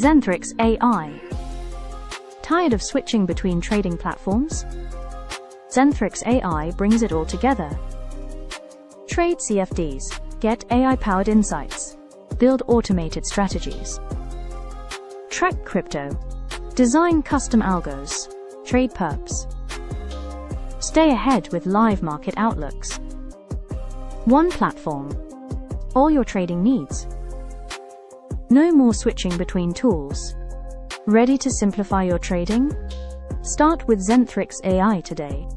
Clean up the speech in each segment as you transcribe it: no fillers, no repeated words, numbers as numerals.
Zentrix AI. Tired of switching between trading platforms? Zentrix AI brings it all together. Trade CFDs, get AI-powered insights, build automated strategies. Track crypto, design custom algos, trade perps. Stay ahead with live market outlooks. One platform, all your trading needs. No more switching between tools. Ready to simplify your trading? Start with Zentrix AI today.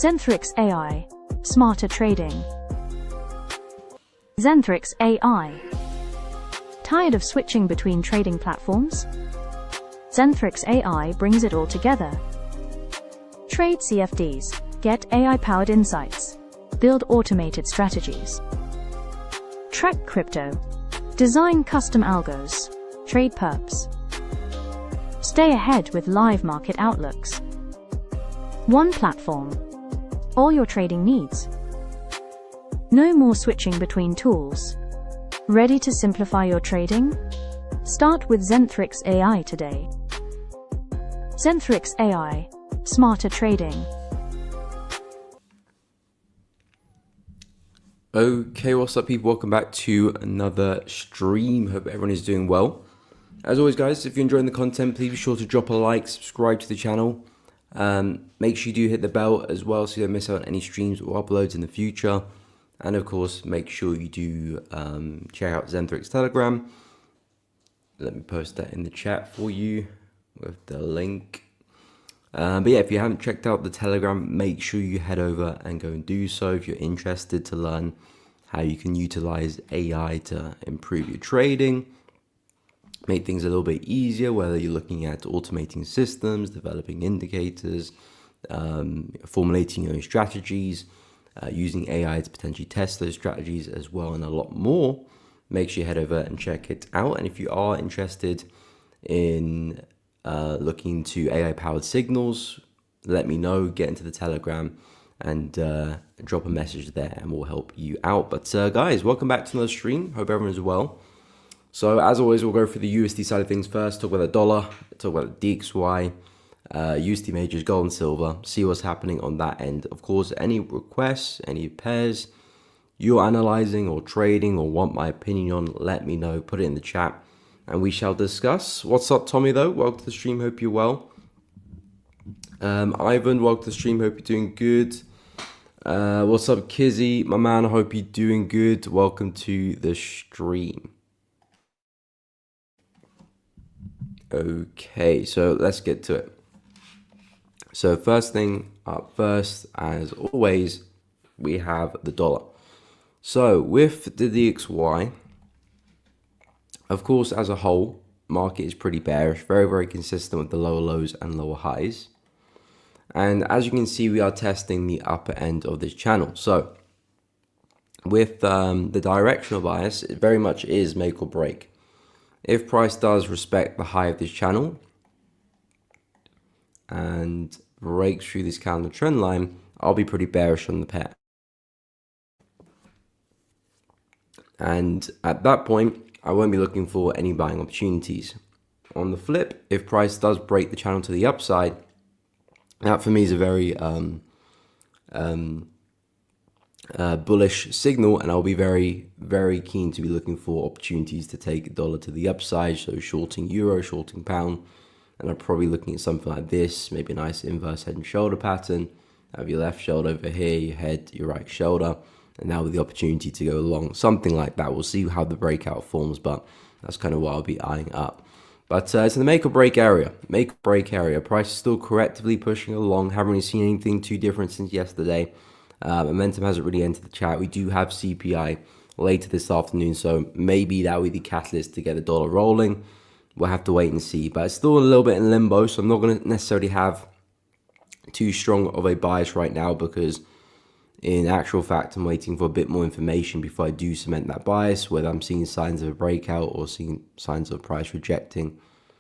Zentrix AI, smarter trading. Zentrix AI. Tired of switching between trading platforms? Zentrix AI brings it all together. Trade CFDs, get AI-powered insights, build automated strategies. Track crypto, design custom algos, trade perps. Stay ahead with live market outlooks. One platform, all your trading needs. No more switching between tools. Ready to simplify your trading? Start with Zentrix AI today. Zentrix AI, smarter trading. Okay, what's up people? Welcome back to another stream. Hope everyone is doing well. As always guys, if you're enjoying the content, please be sure to drop a like, subscribe to the channel. Make sure you do hit the bell as well so you don't miss out on any streams or uploads in the future. And of course, make sure you do check out Zentrix Telegram. Let me post that in the chat for you with the link. But yeah, if you haven't checked out the Telegram, make sure you head over and go and do so if you're interested to learn how you can utilize AI to improve your trading, make things a little bit easier, whether you're looking at automating systems, developing indicators, formulating your own strategies, using AI to potentially test those strategies as well, and a lot more. Make sure you head over and check it out. And if you are interested in looking into AI-powered signals, let me know, get into the Telegram and drop a message there and we'll help you out. But guys, welcome back to another stream. Hope everyone's well. So as always, we'll go through the USD side of things first, talk about the dollar, talk about the DXY, USD majors, gold and silver, see what's happening on that end. Of course, any requests, any pairs you're analyzing or trading or want my opinion on, let me know, put it in the chat and we shall discuss. What's up, Tommy, though? Welcome to the stream. Hope you're well. Ivan, welcome to the stream. Hope you're doing good. What's up, Kizzy? My man, I hope you're doing good. Welcome to the stream. Okay, so let's get to it. So first thing up first, as always, we have the dollar. So with the DXY, of course, as a whole, market is pretty bearish, very, very consistent with the lower lows and lower highs. And as you can see, we are testing the upper end of this channel. So with the directional bias, it very much is make or break. If price does respect the high of this channel and breaks through this counter trend line, I'll be pretty bearish on the pair. And at that point, I won't be looking for any buying opportunities. On the flip, if price does break the channel to the upside, that for me is a very bullish signal, and I'll be very, very keen to be looking for opportunities to take dollar to the upside. So shorting euro, shorting pound, and I'm probably looking at something like this, maybe a nice inverse head and shoulder pattern. Have your left shoulder over here, your head, your right shoulder, and now with the opportunity to go long, something like that. We'll see how the breakout forms, but that's kind of what I'll be eyeing up. But so the make or break area, price is still correctively pushing along. Haven't really seen anything too different since yesterday. Momentum hasn't really entered the chat. We do have CPI later this afternoon, so maybe that will be the catalyst to get the dollar rolling. We'll have to wait and see, but it's still a little bit in limbo, so I'm not going to necessarily have too strong of a bias right now, because in actual fact, I'm waiting for a bit more information before I do cement that bias, whether I'm seeing signs of a breakout or seeing signs of price rejecting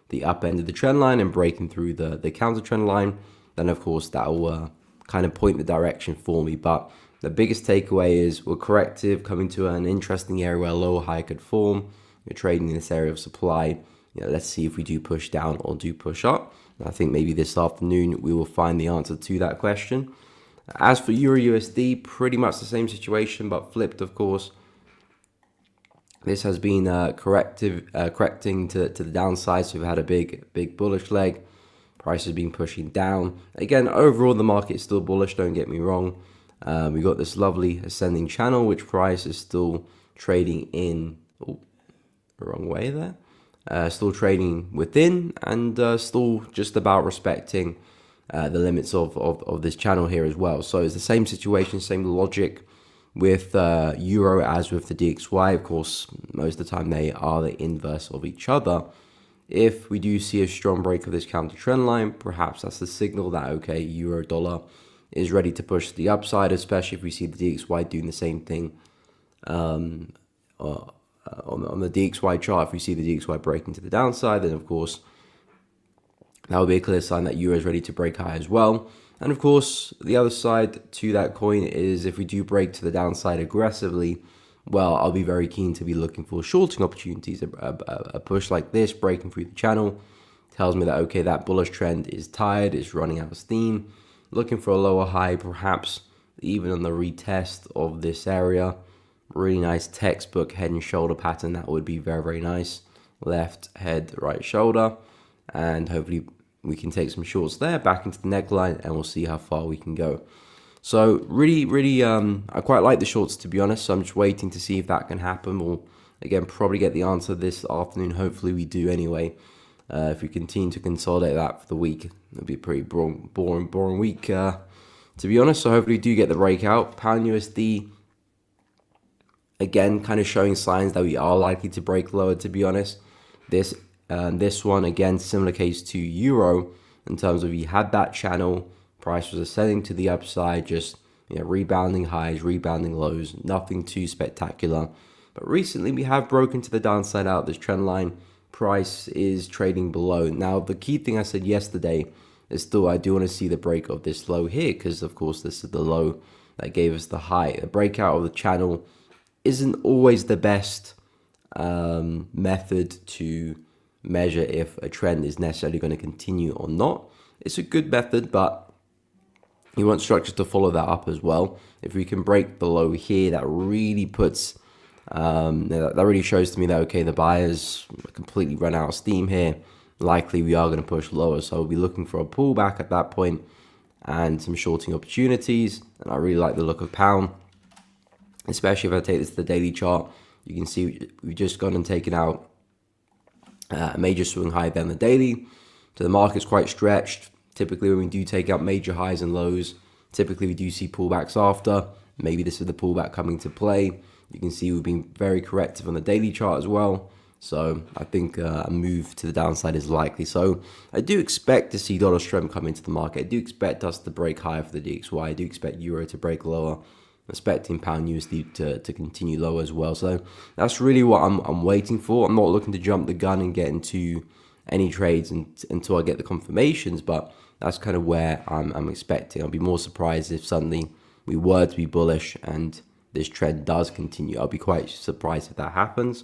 the up end of the trend line and breaking through the counter trend line. Then of course that will kind of point the direction for me. But the biggest takeaway is we're corrective, coming to an interesting area where a lower high could form. you're trading in this area of supply, let's see if we do push down or do push up. And I think maybe this afternoon we will find the answer to that question. As for Euro USD, pretty much the same situation, but flipped, of course. This has been correcting to the downside, so we've had a big bullish leg. Price has been pushing down. Again, overall the market is still bullish, don't get me wrong. We got this lovely ascending channel, which price is still trading in, the wrong way there. Still trading within and still just about respecting the limits of this channel here as well. So it's the same situation, same logic with Euro as with the DXY. Of course, most of the time they are the inverse of each other. If we do see a strong break of this counter trend line, perhaps that's the signal that, okay, Euro dollar is ready to push to the upside, especially if we see the DXY doing the same thing on the DXY chart. If we see the DXY breaking to the downside, then of course that will be a clear sign that Euro is ready to break high as well. And of course, the other side to that coin is if we do break to the downside aggressively, well, I'll be very keen to be looking for shorting opportunities. A push like this, breaking through the channel, tells me that, okay, that bullish trend is tired, it's running out of steam. Looking for a lower high, perhaps even on the retest of this area. Really nice textbook head and shoulder pattern. That would be very, very nice. Left head, right shoulder. And hopefully we can take some shorts there, back into the neckline, and we'll see how far we can go. So really, I quite like the shorts, to be honest. So I'm just waiting to see if that can happen. We'll, again, probably get the answer this afternoon. Hopefully we do anyway. If we continue to consolidate that for the week, it'll be a pretty boring week, to be honest. So hopefully we do get the breakout. Pound USD, again, kind of showing signs that we are likely to break lower, to be honest. This one, again, similar case to Euro, in terms of you had that channel, price was ascending to the upside, just rebounding highs, rebounding lows, nothing too spectacular. But recently we have broken to the downside out this trend line. Price is trading below. Now, the key thing I said yesterday is still I do want to see the break of this low here, because of course this is the low that gave us the high. The breakout of the channel isn't always the best method to measure if a trend is necessarily going to continue or not. It's a good method, but you want structure to follow that up as well. If we can break below here, that really puts that really shows to me that, okay, the buyers completely run out of steam here. Likely we are going to push lower, so we'll be looking for a pullback at that point and some shorting opportunities. And I really like the look of pound, especially if I take this to the daily chart. You can see we've just gone and taken out a major swing high there on the daily. So the market's quite stretched. Typically when we do take out major highs and lows, typically we do see pullbacks after. Maybe this is the pullback coming to play. You can see we've been very corrective on the daily chart as well. So I think a move to the downside is likely. So I do expect to see dollar strength come into the market. I do expect us to break higher for the DXY. I do expect Euro to break lower. I'm expecting pound USD to continue lower as well. So that's really what I'm waiting for. I'm not looking to jump the gun and get into any trades until I get the confirmations, but that's kind of where I'm expecting. I'll be more surprised if suddenly we were to be bullish and this trend does continue. I'll be quite surprised if that happens.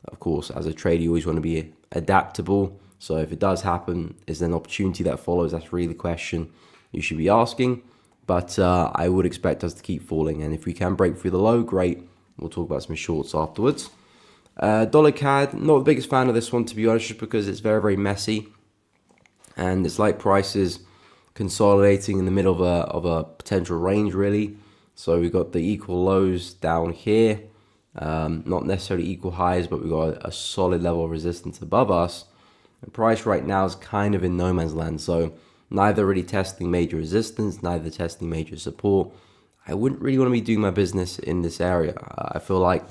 Of course, as a trader, you always want to be adaptable. So if it does happen, is there an opportunity that follows? That's really the question you should be asking. But I would expect us to keep falling. And if we can break through the low, great. We'll talk about some shorts afterwards. Dollar CAD, not the biggest fan of this one, to be honest, just because it's very, very messy. And it's like prices consolidating in the middle of a potential range, really. So we've got the equal lows down here. Not necessarily equal highs, but we've got a solid level of resistance above us. The price right now is kind of in no man's land. So neither really testing major resistance, neither testing major support. I wouldn't really want to be doing my business in this area. I feel like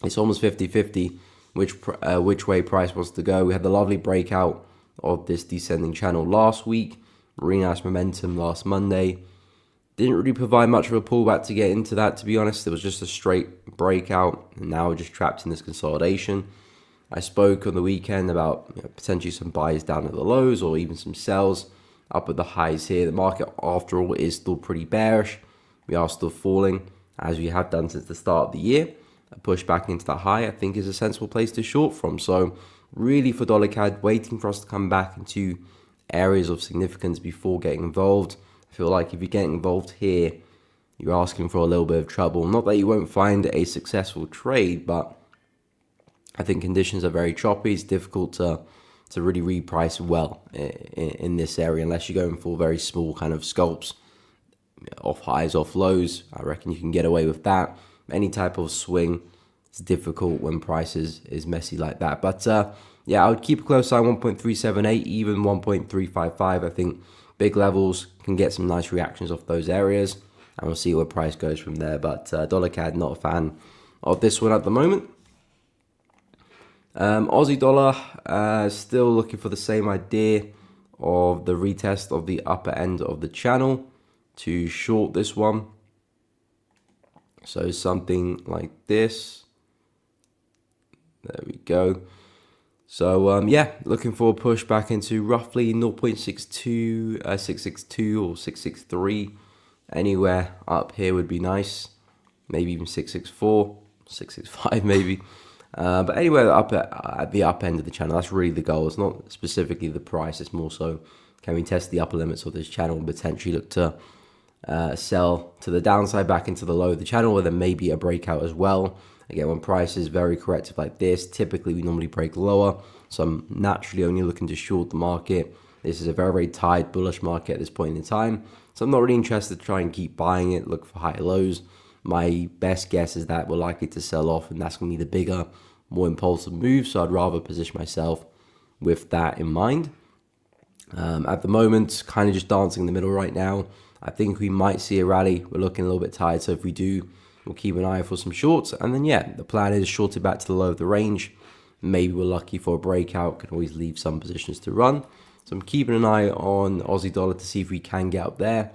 it's almost 50-50 which way price wants to go. We had the lovely breakout of this descending channel last week. Really nice momentum last Monday. Didn't really provide much of a pullback to get into that, to be honest. It was just a straight breakout, and now we're just trapped in this consolidation. I spoke on the weekend about potentially some buys down at the lows or even some sells up at the highs here. The market, after all, is still pretty bearish. We are still falling, as we have done since the start of the year. a push back into the high, I think is a sensible place to short from. So really for dollar CAD, waiting for us to come back into areas of significance before getting involved. I feel like if you're getting involved here, you're asking for a little bit of trouble. Not that you won't find a successful trade, but I think conditions are very choppy. It's difficult to really reprice well in this area unless you're going for very small kind of scalps, off highs, off lows. I reckon you can get away with that. Any type of swing is difficult when prices is messy like that. But yeah, I would keep a close eye on 1.378, even 1.355. I think big levels can get some nice reactions off those areas, and we'll see where price goes from there. But dollar CAD, not a fan of this one at the moment. Aussie dollar, still looking for the same idea of the retest of the upper end of the channel to short this one. So something like this. There we go. So yeah, looking for a push back into roughly 0.62, 662 or 663. Anywhere up here would be nice. Maybe even 664, 665 maybe. But anywhere up at the up end of the channel, that's really the goal. It's not specifically the price, it's more so can we test the upper limits of this channel and potentially look to sell to the downside back into the low of the channel, or then maybe a breakout as well. Again, when price is very corrective like this, typically we normally break lower. So I'm naturally only looking to short the market. This is a very, very tight bullish market at this point in time. So I'm not really interested to try and keep buying it, look for higher lows. My best guess is that we're likely to sell off, and that's going to be the bigger, more impulsive move. So I'd rather position myself with that in mind. At the moment, kind of just dancing in the middle right now. I think we might see a rally. We're looking a little bit tight. So if we do, we'll keep an eye out for some shorts. And then, yeah, the plan is short it back to the low of the range. Maybe we're lucky for a breakout. Can always leave some positions to run. So I'm keeping an eye on Aussie dollar to see if we can get up there.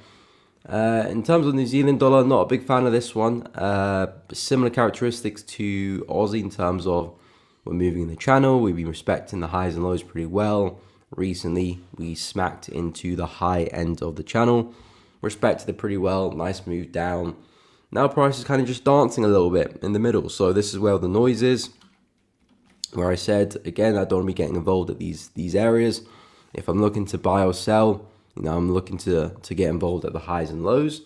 In terms of New Zealand dollar, not a big fan of this one. Similar characteristics to Aussie in terms of we're moving in the channel. We've been respecting the highs and lows pretty well. Recently, we smacked into the high end of the channel. Respected it pretty well. Nice move down. Now price is kind of just dancing a little bit in the middle. So this is where the noise is. Where I said, again, I don't want to be getting involved at these areas. If I'm looking to buy or sell, I'm looking to get involved at the highs and lows.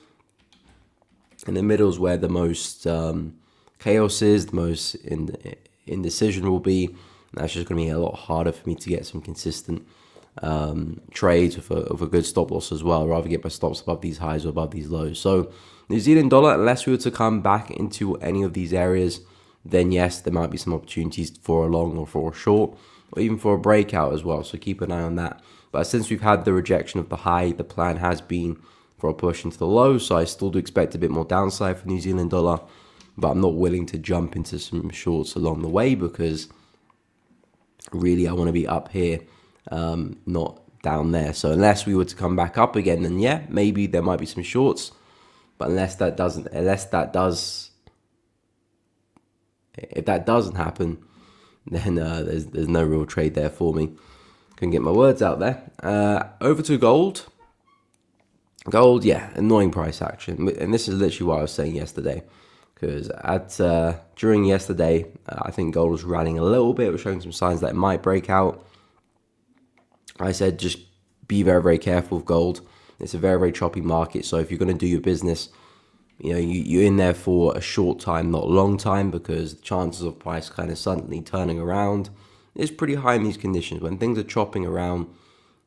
In the middle is where the most chaos is, the most indecision will be. That's just going to be a lot harder for me to get some consistent trades with a good stop loss as well. I'd rather get my stops above these highs or above these lows. So New Zealand dollar, unless we were to come back into any of these areas, then yes, there might be some opportunities for a long or for a short, or even for a breakout as well. So keep an eye on that. But since we've had the rejection of the high, the plan has been for a push into the low. So I still do expect a bit more downside for New Zealand dollar, but I'm not willing to jump into some shorts along the way because really I want to be up here, not down there. So unless we were to come back up again, then yeah, maybe there might be some shorts. But if that doesn't happen, then there's no real trade there for me. Couldn't get my words out there. Over to gold. Gold, yeah, annoying price action. And this is literally what I was saying yesterday. Because during yesterday, I think gold was rallying a little bit. It was showing some signs that it might break out. I said just be very, very careful with gold. It's a very, very choppy market. So if you're going to do your business, you're in there for a short time, not a long time, because the chances of price kind of suddenly turning around is pretty high in these conditions. When things are chopping around,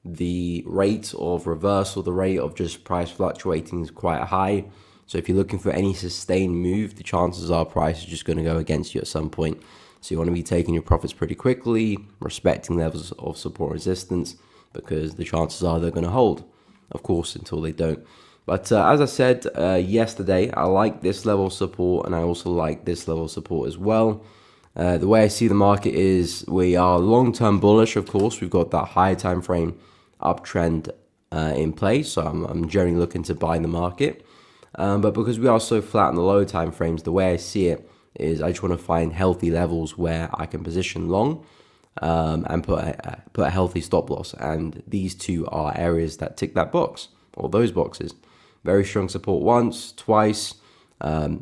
the rate of reversal, the rate of just price fluctuating is quite high. So if you're looking for any sustained move, the chances are price is just going to go against you at some point. So you want to be taking your profits pretty quickly, respecting levels of support and resistance, because the chances are they're going to hold, of course, until they don't. But as I said yesterday, I like this level of support, and I also like this level of support as well. The way I see the market is we are long-term bullish, of course. We've got that higher time frame uptrend in place, so I'm generally looking to buy the market. But because we are so flat in the low time frames, the way I see it is I just want to find healthy levels where I can position long and put a healthy stop loss. And these two are areas that tick that box, or those boxes. Very strong support once, twice.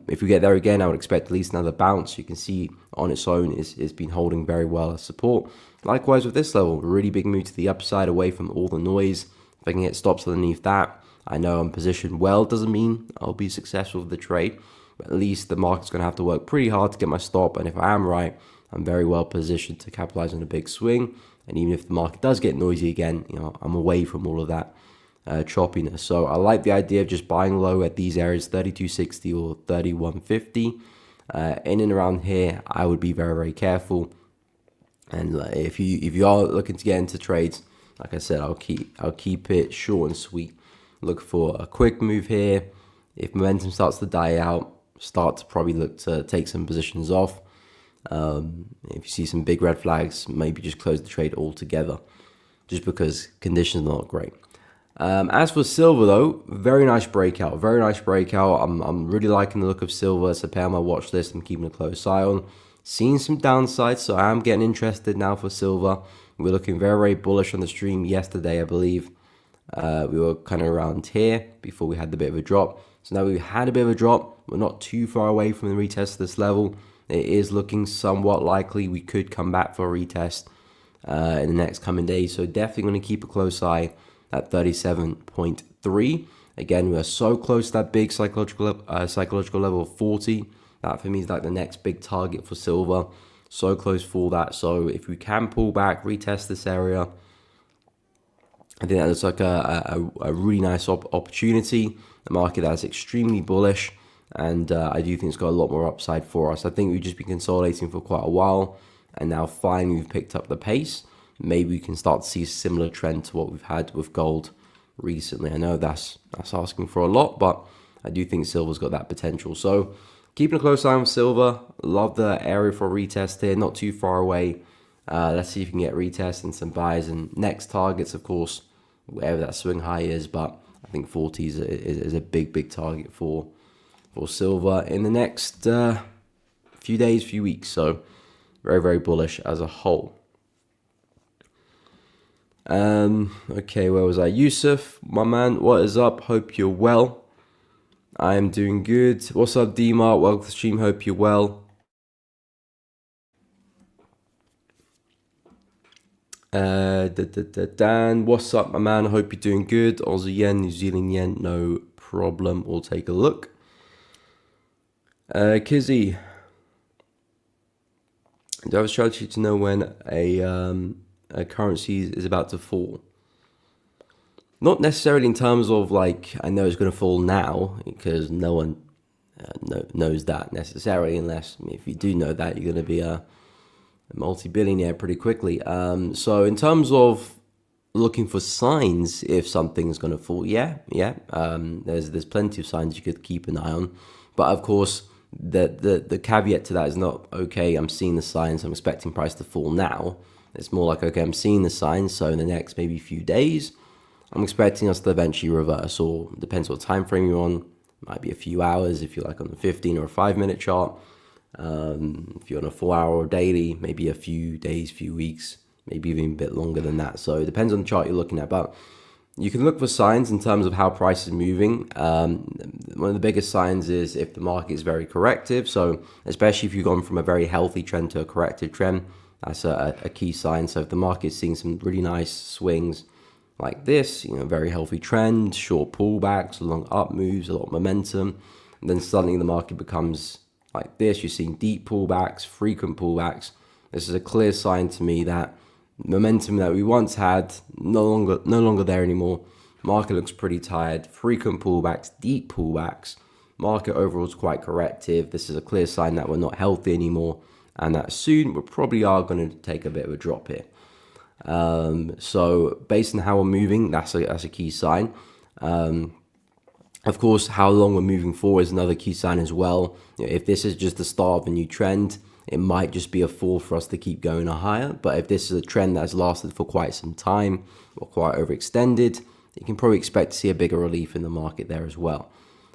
If we get there again, I would expect at least another bounce. You can see on its own it's been holding very well as support. Likewise with this level, really big move to the upside away from all the noise. If I can get stops underneath that, I know I'm positioned well. Doesn't mean I'll be successful with the trade, but at least the market's going to have to work pretty hard to get my stop. And if I am right, I'm very well positioned to capitalize on a big swing. And even if the market does get noisy again, I'm away from all of that choppiness. So I like the idea of just buying low at these areas, 32.60 or 31.50. In and around here, I would be very, very careful. And if you are looking to get into trades, like I said, I'll keep it short and sweet. Look for a quick move here. If momentum starts to die out, start to probably look to take some positions off. If you see some big red flags, maybe just close the trade altogether, just because conditions are not great. As for silver though, very nice breakout. I'm really liking the look of silver. It's a pair on my watch list. I'm keeping a close eye on. Seeing some downsides, so I am getting interested now for silver. We were looking very, very bullish on the stream yesterday, I believe. We were kind of around here before we had the bit of a drop. So now we've had a bit of a drop. We're not too far away from the retest of this level. It is looking somewhat likely we could come back for a retest in the next coming days. So definitely going to keep a close eye at 37.3. Again, we are so close to that big psychological level of 40. That for me is like the next big target for silver. So close for that. So if we can pull back, retest this area, I think that looks like a really nice opportunity. The market that is extremely bullish, and I do think it's got a lot more upside for us. I think we've just been consolidating for quite a while, and now finally we've picked up the pace. Maybe we can start to see a similar trend to what we've had with gold recently. I know that's asking for a lot, but I do think silver's got that potential. So keeping a close eye on silver. Love the area for a retest here, not too far away. Let's see if we can get retest and some buys, and next targets, of course, wherever that swing high is, but I think 40 is a big target for silver in the next few days, few weeks. So very, very bullish as a whole. Okay, where was I? Yusuf, my man, what is up? Hope you're well. I am doing good. What's up, D-Mart? Welcome to the stream. Hope you're well. Dan, what's up, my man? Hope you're doing good. Aussie yen, New Zealand yen, no problem. We'll take a look. Kizzy, do I have a strategy to know when a currency is about to fall? Not necessarily in terms of like, I know it's going to fall now, because no one knows that necessarily, unless if you do know that, you're going to be a multi-billionaire pretty quickly. So in terms of looking for signs if something's going to fall, there's plenty of signs you could keep an eye on. But of course, the caveat to that is not, okay, I'm seeing the signs, I'm expecting price to fall now. It's more like, okay, I'm seeing the signs, so in the next maybe few days, I'm expecting us to eventually reverse, or depends what time frame you're on. Might be a few hours if you're like on the 15 or a 5-minute chart. If you're on a 4-hour or daily, maybe a few days, few weeks, maybe even a bit longer than that. So it depends on the chart you're looking at, but you can look for signs in terms of how price is moving. One of the biggest signs is if the market is very corrective. So especially if you've gone from a very healthy trend to a corrective trend, that's a key sign. So if the market is seeing some really nice swings like this, very healthy trend, short pullbacks, long up moves, a lot of momentum, and then suddenly the market becomes like this, you're seeing deep pullbacks, frequent pullbacks. This is a clear sign to me that momentum that we once had, no longer there anymore. Market looks pretty tired, frequent pullbacks, deep pullbacks. Market overall is quite corrective. This is a clear sign that we're not healthy anymore, and that soon we probably are going to take a bit of a drop here. So based on how we're moving, that's a key sign. Of course, how long we're moving forward is another key sign as well. If this is just the start of a new trend, it might just be a fall for us to keep going higher. But if this is a trend that's lasted for quite some time or quite overextended, you can probably expect to see a bigger relief in the market there as well.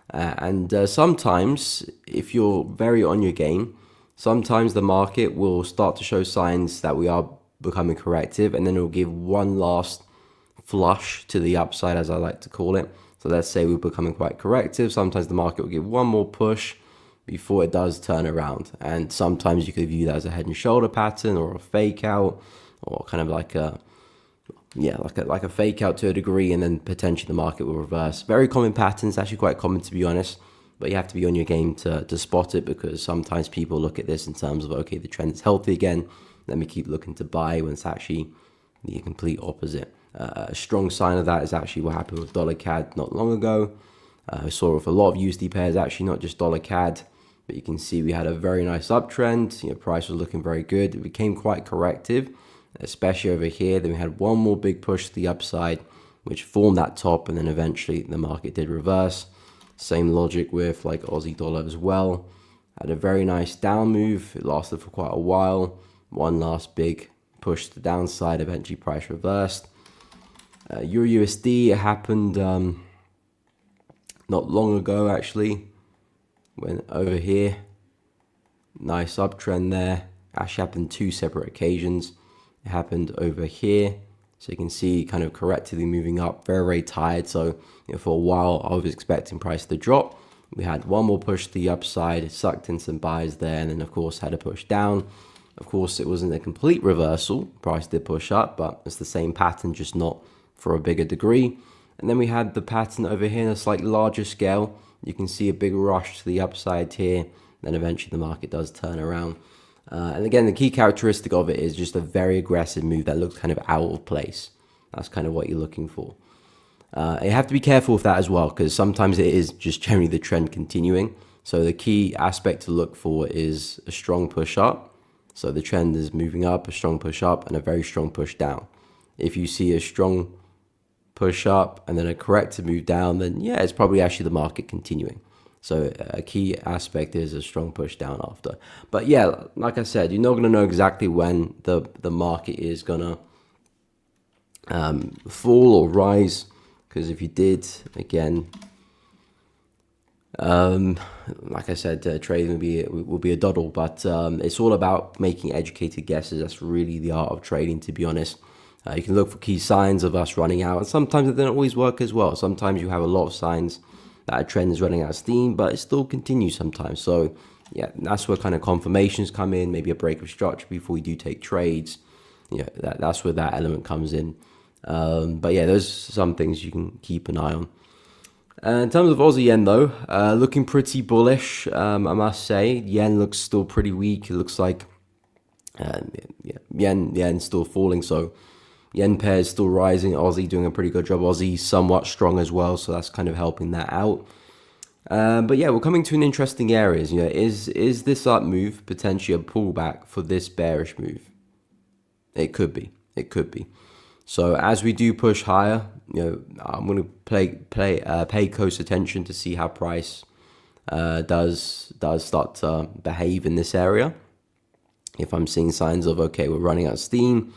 And sometimes, if you're very on your game, sometimes the market will start to show signs that we are becoming corrective, and then it will give one last flush to the upside, as I like to call it. So let's say we're becoming quite corrective. Sometimes the market will give one more push before it does turn around. And sometimes you could view that as a head and shoulder pattern or a fake out, or kind of like a, like a fake out to a degree, and then potentially the market will reverse. Very common patterns, actually quite common to be honest, but you have to be on your game to spot it, because sometimes people look at this in terms of, okay, the trend is healthy again, let me keep looking to buy, when it's actually the complete opposite. A strong sign of that is actually what happened with dollar CAD not long ago. We saw with a lot of USD pairs, actually not just dollar CAD, but you can see we had a very nice uptrend. Price was looking very good. It became quite corrective, especially over here. Then we had one more big push to the upside, which formed that top, and then eventually the market did reverse. Same logic with like Aussie dollar as well. Had a very nice down move. It lasted for quite a while. One last big push to the downside. Eventually price reversed. Euro USD, it happened not long ago actually. Went over here. Nice uptrend there. Actually happened two separate occasions. It happened over here. So you can see kind of correctively moving up, very, very tired. So for a while, I was expecting price to drop. We had one more push to the upside, sucked in some buys there, and then of course had a push down. Of course, it wasn't a complete reversal. Price did push up, but it's the same pattern, just not for a bigger degree. And then we had the pattern over here in a slightly larger scale. You can see a big rush to the upside here. Then eventually the market does turn around. And again, the key characteristic of it is just a very aggressive move that looks kind of out of place. That's kind of what you're looking for. You have to be careful with that as well, because sometimes it is just generally the trend continuing. So the key aspect to look for is a strong push up. So the trend is moving up, a strong push up, and a very strong push down. If you see a strong push up and then a corrective move down, then yeah, it's probably actually the market continuing. So a key aspect is a strong push down after. But yeah, like I said, you're not going to know exactly when the market is going to fall or rise, because if you did, again, like I said, trading will be a doddle, but it's all about making educated guesses. That's really the art of trading, to be honest. You can look for key signs of us running out, and sometimes they don't always work as well. Sometimes you have a lot of signs that a trend is running out of steam, but it still continues sometimes. So yeah, that's where kind of confirmations come in, maybe a break of structure before we do take trades. Yeah, that's where that element comes in. But yeah, there's some things you can keep an eye on. In terms of Aussie yen though, looking pretty bullish, I must say. Yen looks still pretty weak. It looks like yen still falling, so yen pair is still rising. Aussie doing a pretty good job. Aussie somewhat strong as well, so that's kind of helping that out. But yeah, we're coming to an interesting area. Is this up move potentially a pullback for this bearish move? It could be. It could be. So as we do push higher, I'm going to pay close attention to see how price does start to behave in this area. If I'm seeing signs of, okay, we're running out of steam,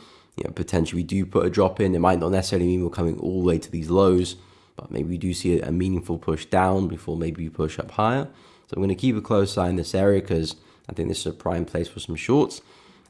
potentially we do put a drop in. It might not necessarily mean we're coming all the way to these lows, but maybe we do see a meaningful push down before maybe we push up higher. So I'm going to keep a close eye in this area, because I think this is a prime place for some shorts.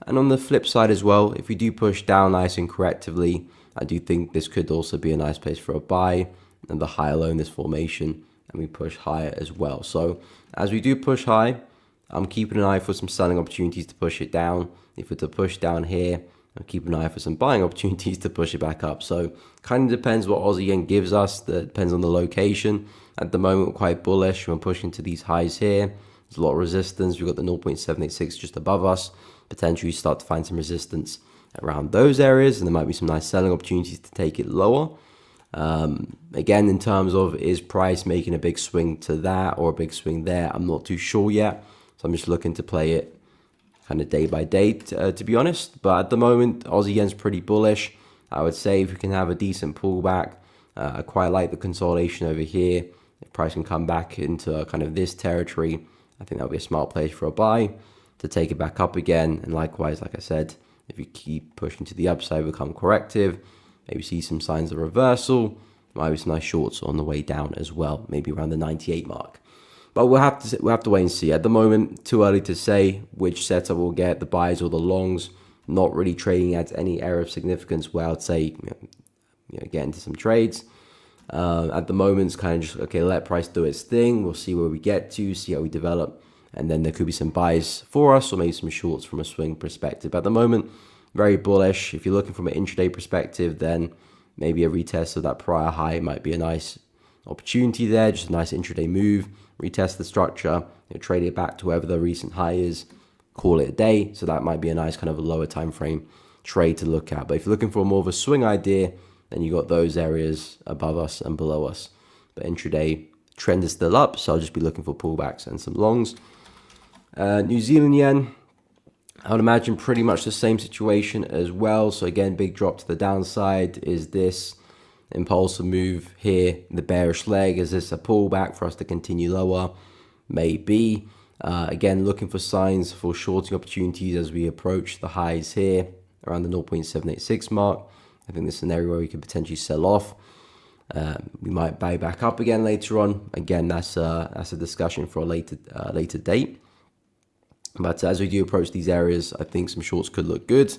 And on the flip side as well, if we do push down nice and correctively, I do think this could also be a nice place for a buy, and the higher low in this formation, and we push higher as well. So as we do push high, I'm keeping an eye for some selling opportunities to push it down. If it's a push down here, I'm keeping an eye for some buying opportunities to push it back up. So kind of depends what Aussie yen gives us. That depends on the location. At the moment, we're quite bullish. We're pushing to these highs here. There's a lot of resistance. We've got the 0.786 just above us. Potentially start to find some resistance around those areas, and there might be some nice selling opportunities to take it lower. Again, in terms of is price making a big swing to that or a big swing there, I'm not too sure yet. So I'm just looking to play it kind of day by day, to be honest. But at the moment, Aussie yen's pretty bullish. I would say if we can have a decent pullback, I quite like the consolidation over here. If price can come back into kind of this territory, I think that'll be a smart place for a buy to take it back up again. And likewise, like I said, if you keep pushing to the upside, become corrective, maybe see some signs of reversal, might be some nice shorts on the way down as well, maybe around the 98 mark. But we'll have to wait and see. At the moment, too early to say which setup we'll get, the buys or the longs. Not really trading at any area of significance where I'd say get into some trades. At the moment, it's kind of just, okay, let price do its thing. We'll see where we get to, see how we develop. And then there could be some buys for us or maybe some shorts from a swing perspective. But at the moment, very bullish. If you're looking from an intraday perspective, then maybe a retest of that prior high might be a nice opportunity there. Just a nice intraday move. Retest the structure, trade it back to wherever the recent high is, call it a day. So that might be a nice kind of a lower time frame trade to look at. But if you're looking for more of a swing idea, then you got those areas above us and below us. But intraday trend is still up, so I'll just be looking for pullbacks and some longs. New Zealand yen, I would imagine pretty much the same situation as well. So again, big drop to the downside. Is this impulsive move here, the bearish leg? Is this a pullback for us to continue lower? Maybe. Again, looking for signs for shorting opportunities as we approach the highs here around the 0.786 mark. I think this is an area where we could potentially sell off. We might buy back up again later on. Again, that's a discussion for a later date. But as we do approach these areas, I think some shorts could look good.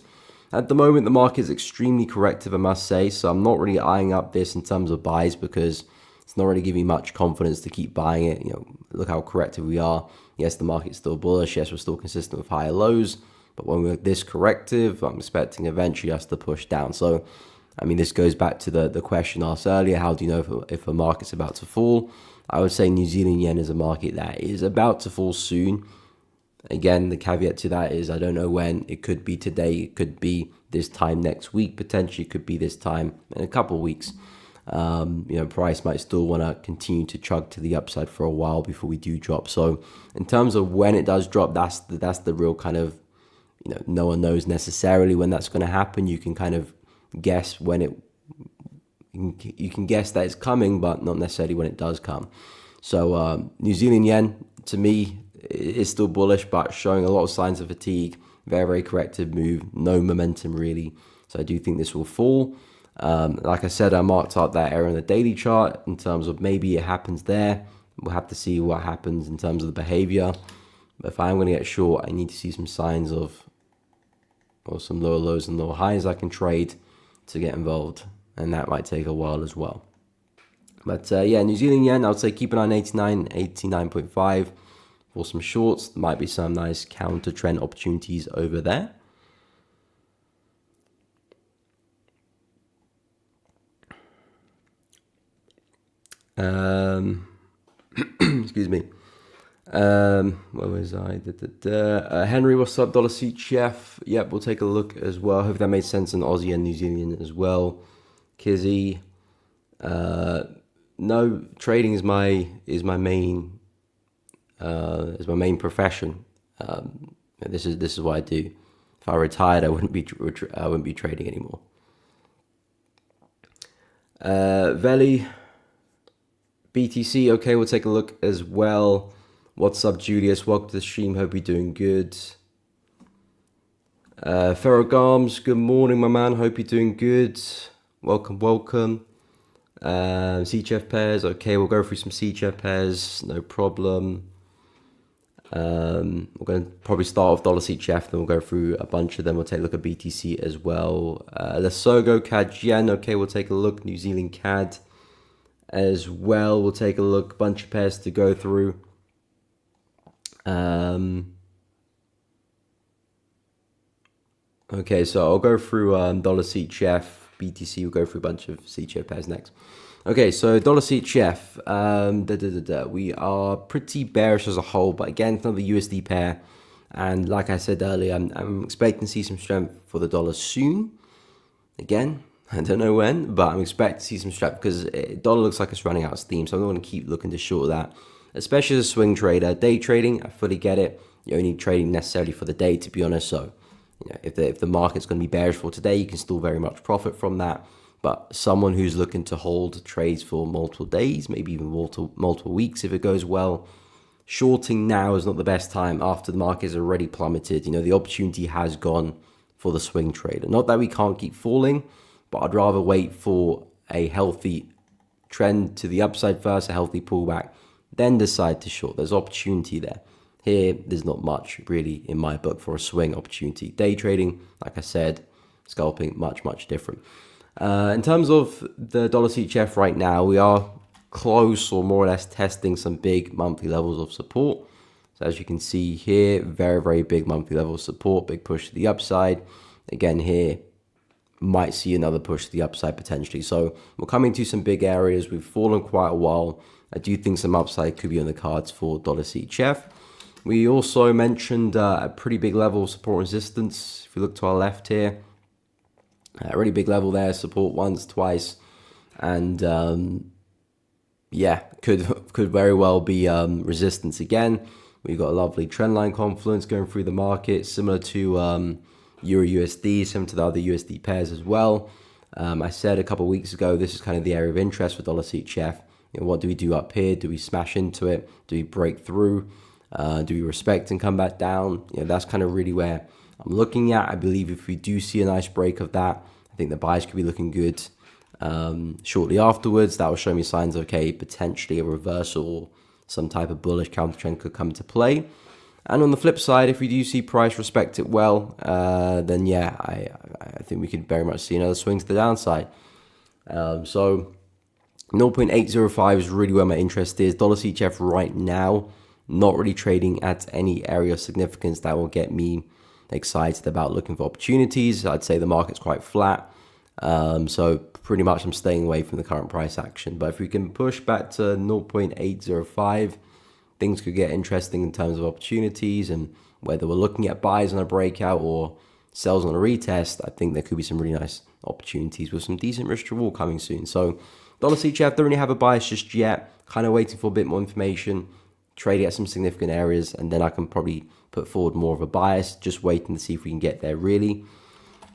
At the moment, the market is extremely corrective, I must say. So I'm not really eyeing up this in terms of buys because it's not really giving me much confidence to keep buying it. Look how corrective we are. Yes, the market's still bullish. Yes, we're still consistent with higher lows. But when we're this corrective, I'm expecting eventually us to push down. So, I mean, this goes back to the question asked earlier. How do you know if a market's about to fall? I would say New Zealand yen is a market that is about to fall soon. Again, the caveat to that is I don't know when. It could be today. It could be this time next week. Potentially, it could be this time in a couple of weeks. Price might still want to continue to chug to the upside for a while before we do drop. So, in terms of when it does drop, that's the real kind of, no one knows necessarily when that's going to happen. You can kind of guess when you can guess that it's coming, but not necessarily when it does come. So, New Zealand yen to me is still bullish, but showing a lot of signs of fatigue. Very, very corrective move. No momentum really. So I do think this will fall. Like I said, I marked out that area on the daily chart in terms of maybe it happens there. We'll have to see what happens in terms of the behavior. But if I'm going to get short, I need to see some signs of some lower lows and lower highs I can trade to get involved. And that might take a while as well. But New Zealand yen, I would say keep an eye on 89, 89.5. For some shorts, there might be some nice counter trend opportunities over there. Excuse me. Where was I? Henry, what's up? Dollar CHF. Yep, we'll take a look as well. Hope that made sense in Aussie and New Zealand as well. Kizzy. No, trading is my main. Is my main profession. This is what I do. If I retired, I wouldn't be trading anymore. Veli, BTC. Okay, we'll take a look as well. What's up, Julius? Welcome to the stream. Hope you're doing good. Ferrogams, good morning, my man. Hope you're doing good. Welcome. CHF pairs. Okay, we'll go through some CHF pairs. No problem. We're going to probably start off dollar CHF, then we'll go through a bunch of them. We'll take a look at BTC as well. Lesogo, CAD, Yen. Okay, we'll take a look. New Zealand CAD as well. We'll take a look. Bunch of pairs to go through. Okay, so I'll go through dollar CHF, BTC. We'll go through a bunch of CHF pairs next. Okay, so dollar CHF, we are pretty bearish as a whole, but again, it's another USD pair. And like I said earlier, I'm expecting to see some strength for the dollar soon. Again, I don't know when, but I'm expecting to see some strength because dollar looks like it's running out of steam. So I'm going to keep looking to short that, especially as a swing trader. Day trading, I fully get it. You're only trading necessarily for the day, to be honest. So if the market's going to be bearish for today, you can still very much profit from that. But someone who's looking to hold trades for multiple days, maybe even multiple weeks if it goes well, shorting now is not the best time after the market has already plummeted. The opportunity has gone for the swing trader. Not that we can't keep falling, but I'd rather wait for a healthy trend to the upside first, a healthy pullback, then decide to short. There's opportunity there. Here, there's not much really in my book for a swing opportunity. Day trading, like I said, scalping, much different. In terms of the dollar CHF right now, we are close or more or less testing some big monthly levels of support. So as you can see here, very, very big monthly level of support, big push to the upside. Again here, might see another push to the upside potentially. So we're coming to some big areas. We've fallen quite a while. I do think some upside could be on the cards for dollar CHF. We also mentioned a pretty big level of support resistance. If you look to our left here, a really big level there, support once, twice, and yeah, could very well be resistance again. We've got a lovely trendline confluence going through the market, similar to Euro USD, similar to the other USD pairs as well. I said a couple of weeks ago, this is kind of the area of interest for dollar CHF. What do we do up here? Do we smash into it? Do we break through? Do we respect and come back down? That's kind of really where I'm looking at. I believe if we do see a nice break of that, I think the buys could be looking good shortly afterwards. That will show me signs of, okay, potentially a reversal or some type of bullish counter trend could come to play. And on the flip side, if we do see price respect it well, then yeah, I think we could very much see another swing to the downside. So 0.805 is really where my interest is. Dollar CHF right now, not really trading at any area of significance that will get me excited about looking for opportunities. I'd say the market's quite flat. So pretty much I'm staying away from the current price action. But if we can push back to 0.805, things could get interesting in terms of opportunities, and whether we're looking at buys on a breakout or sells on a retest, I think there could be some really nice opportunities with some decent risk to reward coming soon. So dollar CHF, don't really have a bias just yet, kind of waiting for a bit more information, trading at some significant areas, and then I can probably put forward more of a bias, just waiting to see if we can get there really.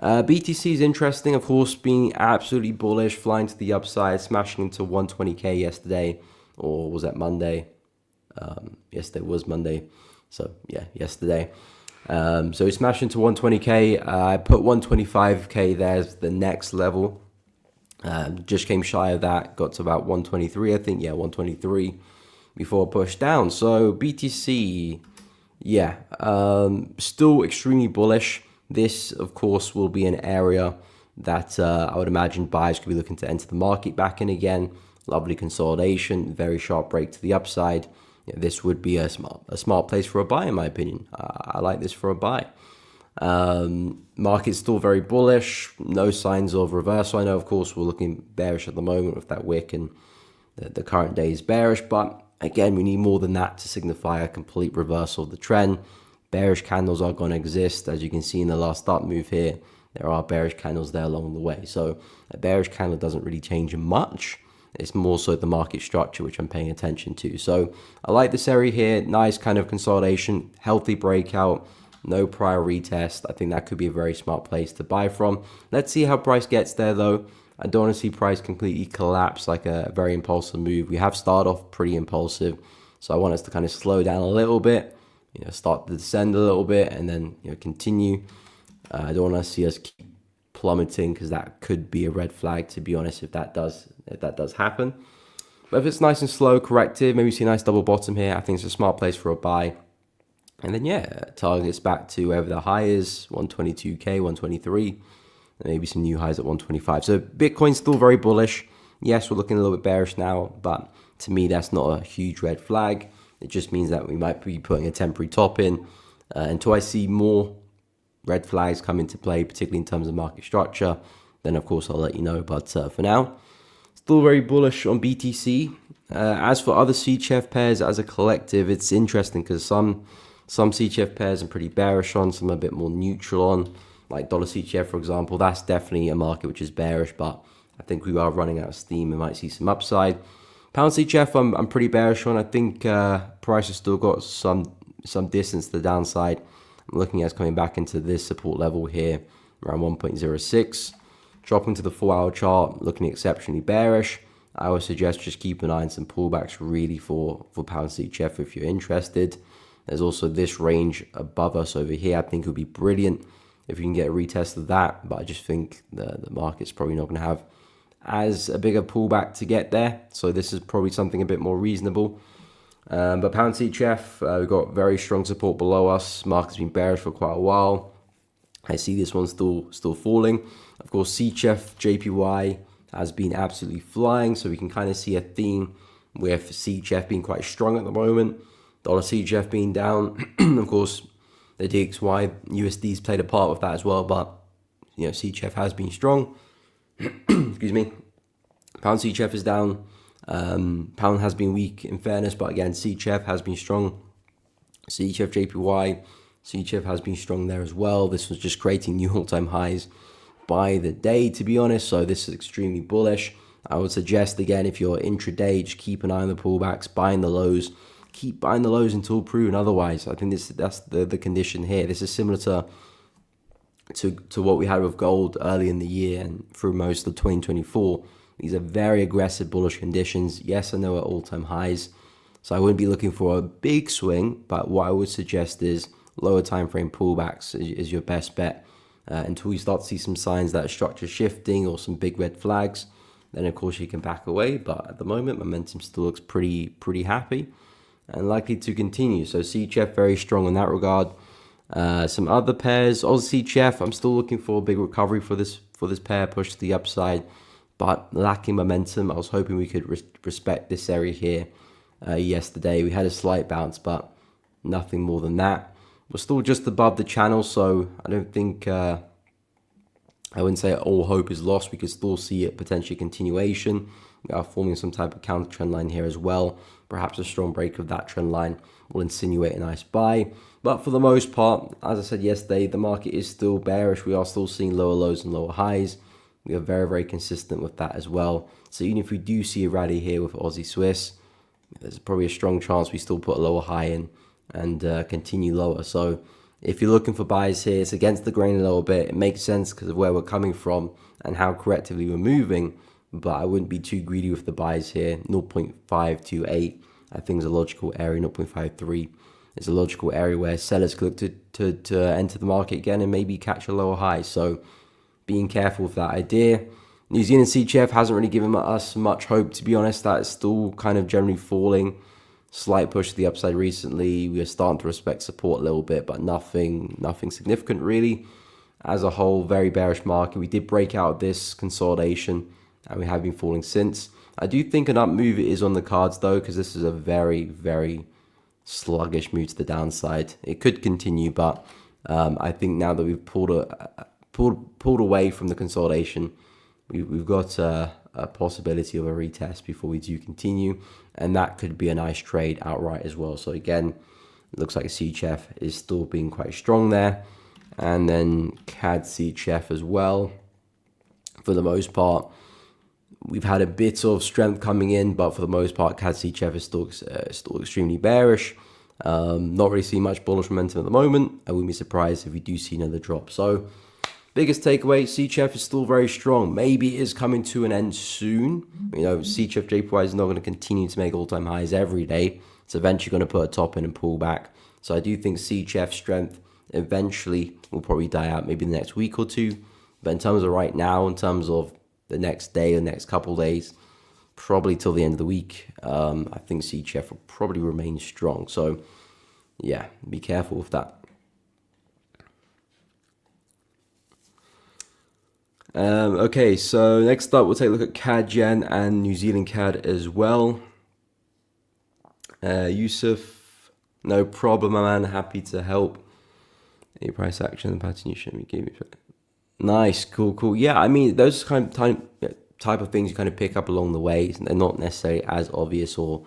BTC is interesting, of course, being absolutely bullish, flying to the upside, smashing into 120k yesterday, or was that Monday? Yesterday was Monday, so yeah, yesterday. So we smashed into 120k. I put 125k there as the next level. Just came shy of that, got to about 123, I think. Yeah, 123 before I pushed down. So BTC, yeah, still extremely bullish. This, of course, will be an area that I would imagine buyers could be looking to enter the market back in again. Lovely consolidation, very sharp break to the upside. This would be a smart place for a buy, in my opinion. I like this for a buy. Market's still very bullish. No signs of reversal. I know, of course, we're looking bearish at the moment with that wick, and the current day is bearish. But again, we need more than that to signify a complete reversal of the trend. Bearish candles are going to exist. As you can see in the last up move here, there are bearish candles there along the way. So a bearish candle doesn't really change much. It's more so the market structure, which I'm paying attention to. So I like this area here. Nice kind of consolidation, healthy breakout, no prior retest. I think that could be a very smart place to buy from. Let's see how price gets there, though. I don't want to see price completely collapse like a very impulsive move. We have started off pretty impulsive, so I want us to kind of slow down a little bit, start to descend a little bit, and then continue. I don't want to see us keep plummeting, because that could be a red flag, to be honest, if that does happen. But if it's nice and slow, corrective, maybe see a nice double bottom here, I think it's a smart place for a buy. And then yeah, targets back to wherever the high is, 122k, 123, and maybe some new highs at 125. So Bitcoin's still very bullish. Yes, we're looking a little bit bearish now, but to me that's not a huge red flag. It just means that we might be putting a temporary top in until I see more red flags come into play, particularly in terms of market structure. Then of course I'll let you know. But for now, still very bullish on BTC. As for other CHF pairs as a collective, it's interesting because some CHF pairs I'm pretty bearish on, some are a bit more neutral on, like dollar CHF, for example. That's definitely a market which is bearish, but I think we are running out of steam. We might see some upside. Pound CHF, I'm pretty bearish on. I think price has still got some distance to the downside. I'm looking at coming back into this support level here, around 1.06. Dropping to the 4-hour chart, looking exceptionally bearish. I would suggest just keep an eye on some pullbacks really for pound CHF if you're interested. There's also this range above us over here. I think it would be brilliant if you can get a retest of that, but I just think the market's probably not going to have as a bigger pullback to get there. So this is probably something a bit more reasonable. But pound CHF, we've got very strong support below us. Market's been bearish for quite a while. I see this one still falling. Of course, CHF, JPY has been absolutely flying, so we can kind of see a theme with CHF being quite strong at the moment, dollar CHF being down. Of course, the DXY USD's played a part with that as well, but CHF has been strong. Excuse me. Pound CHF is down. Pound has been weak in fairness, but again, CHF has been strong. CHF JPY, CHF has been strong there as well. This was just creating new all-time highs by the day, to be honest. So this is extremely bullish. I would suggest, again, if you're intraday, just keep an eye on the pullbacks, buying the lows. Keep buying the lows until proven otherwise. I think that's the condition here. This is similar to what we had with gold early in the year and through most of 2024. These are very aggressive bullish conditions. Yes, I know at all-time highs, so I wouldn't be looking for a big swing, but what I would suggest is lower time frame pullbacks is your best bet until you start to see some signs that structure shifting or some big red flags. Then of course you can back away, but at the moment momentum still looks pretty happy and likely to continue. So CHF very strong in that regard. Some other pairs, Aussie CHF, I'm still looking for a big recovery for this pair, push to the upside, but lacking momentum. I was hoping we could respect this area here yesterday. We had a slight bounce, but nothing more than that. We're still just above the channel, so I don't think I wouldn't say all hope is lost. We could still see it potentially continuation. We are forming some type of counter trend line here as well. Perhaps a strong break of that trend line will insinuate a nice buy. But for the most part, as I said yesterday, the market is still bearish. We are still seeing lower lows and lower highs. We are very consistent with that as well. So even if we do see a rally here with Aussie Swiss, there's probably a strong chance we still put a lower high in and continue lower. So if you're looking for buys here, it's against the grain a little bit. It makes sense because of where we're coming from and how correctively we're moving, but I wouldn't be too greedy with the buys here. 0.528 I think is a logical area. 0.53 is a logical area where sellers could look to enter the market again and maybe catch a lower high. So being careful with that idea. New Zealand CHF hasn't really given us much hope, to be honest. That is still kind of generally falling. Slight push to the upside recently. We are starting to respect support a little bit, but nothing significant really. As a whole, very bearish market. We did break out this consolidation and we have been falling since. I do think an up move is on the cards though, because this is a very sluggish move to the downside. It could continue, but I think now that we've pulled away from the consolidation, we've got a possibility of a retest before we do continue, and that could be a nice trade outright as well. So again, it looks like CHF is still being quite strong there, and then CAD CHF as well. For the most part, we've had a bit of strength coming in, but for the most part, CAD CHF is still extremely bearish. Not really seeing much bullish momentum at the moment. I wouldn't be surprised if we do see another drop. So biggest takeaway, CHF is still very strong. Maybe it is coming to an end soon. CHF JPY is not going to continue to make all-time highs every day. It's eventually going to put a top in and pull back. So I do think CHF strength eventually will probably die out maybe the next week or two. But in terms of right now, in terms of the next day or next couple of days, probably till the end of the week, I think CHF will probably remain strong. So yeah, be careful with that. Okay, so next up, we'll take a look at CAD Yen and New Zealand CAD as well. Yusuf, no problem, my man. Happy to help. A price action pattern you shouldn't be giving. Nice, cool. Yeah, I mean, those kind of type of things you kind of pick up along the way. They're not necessarily as obvious or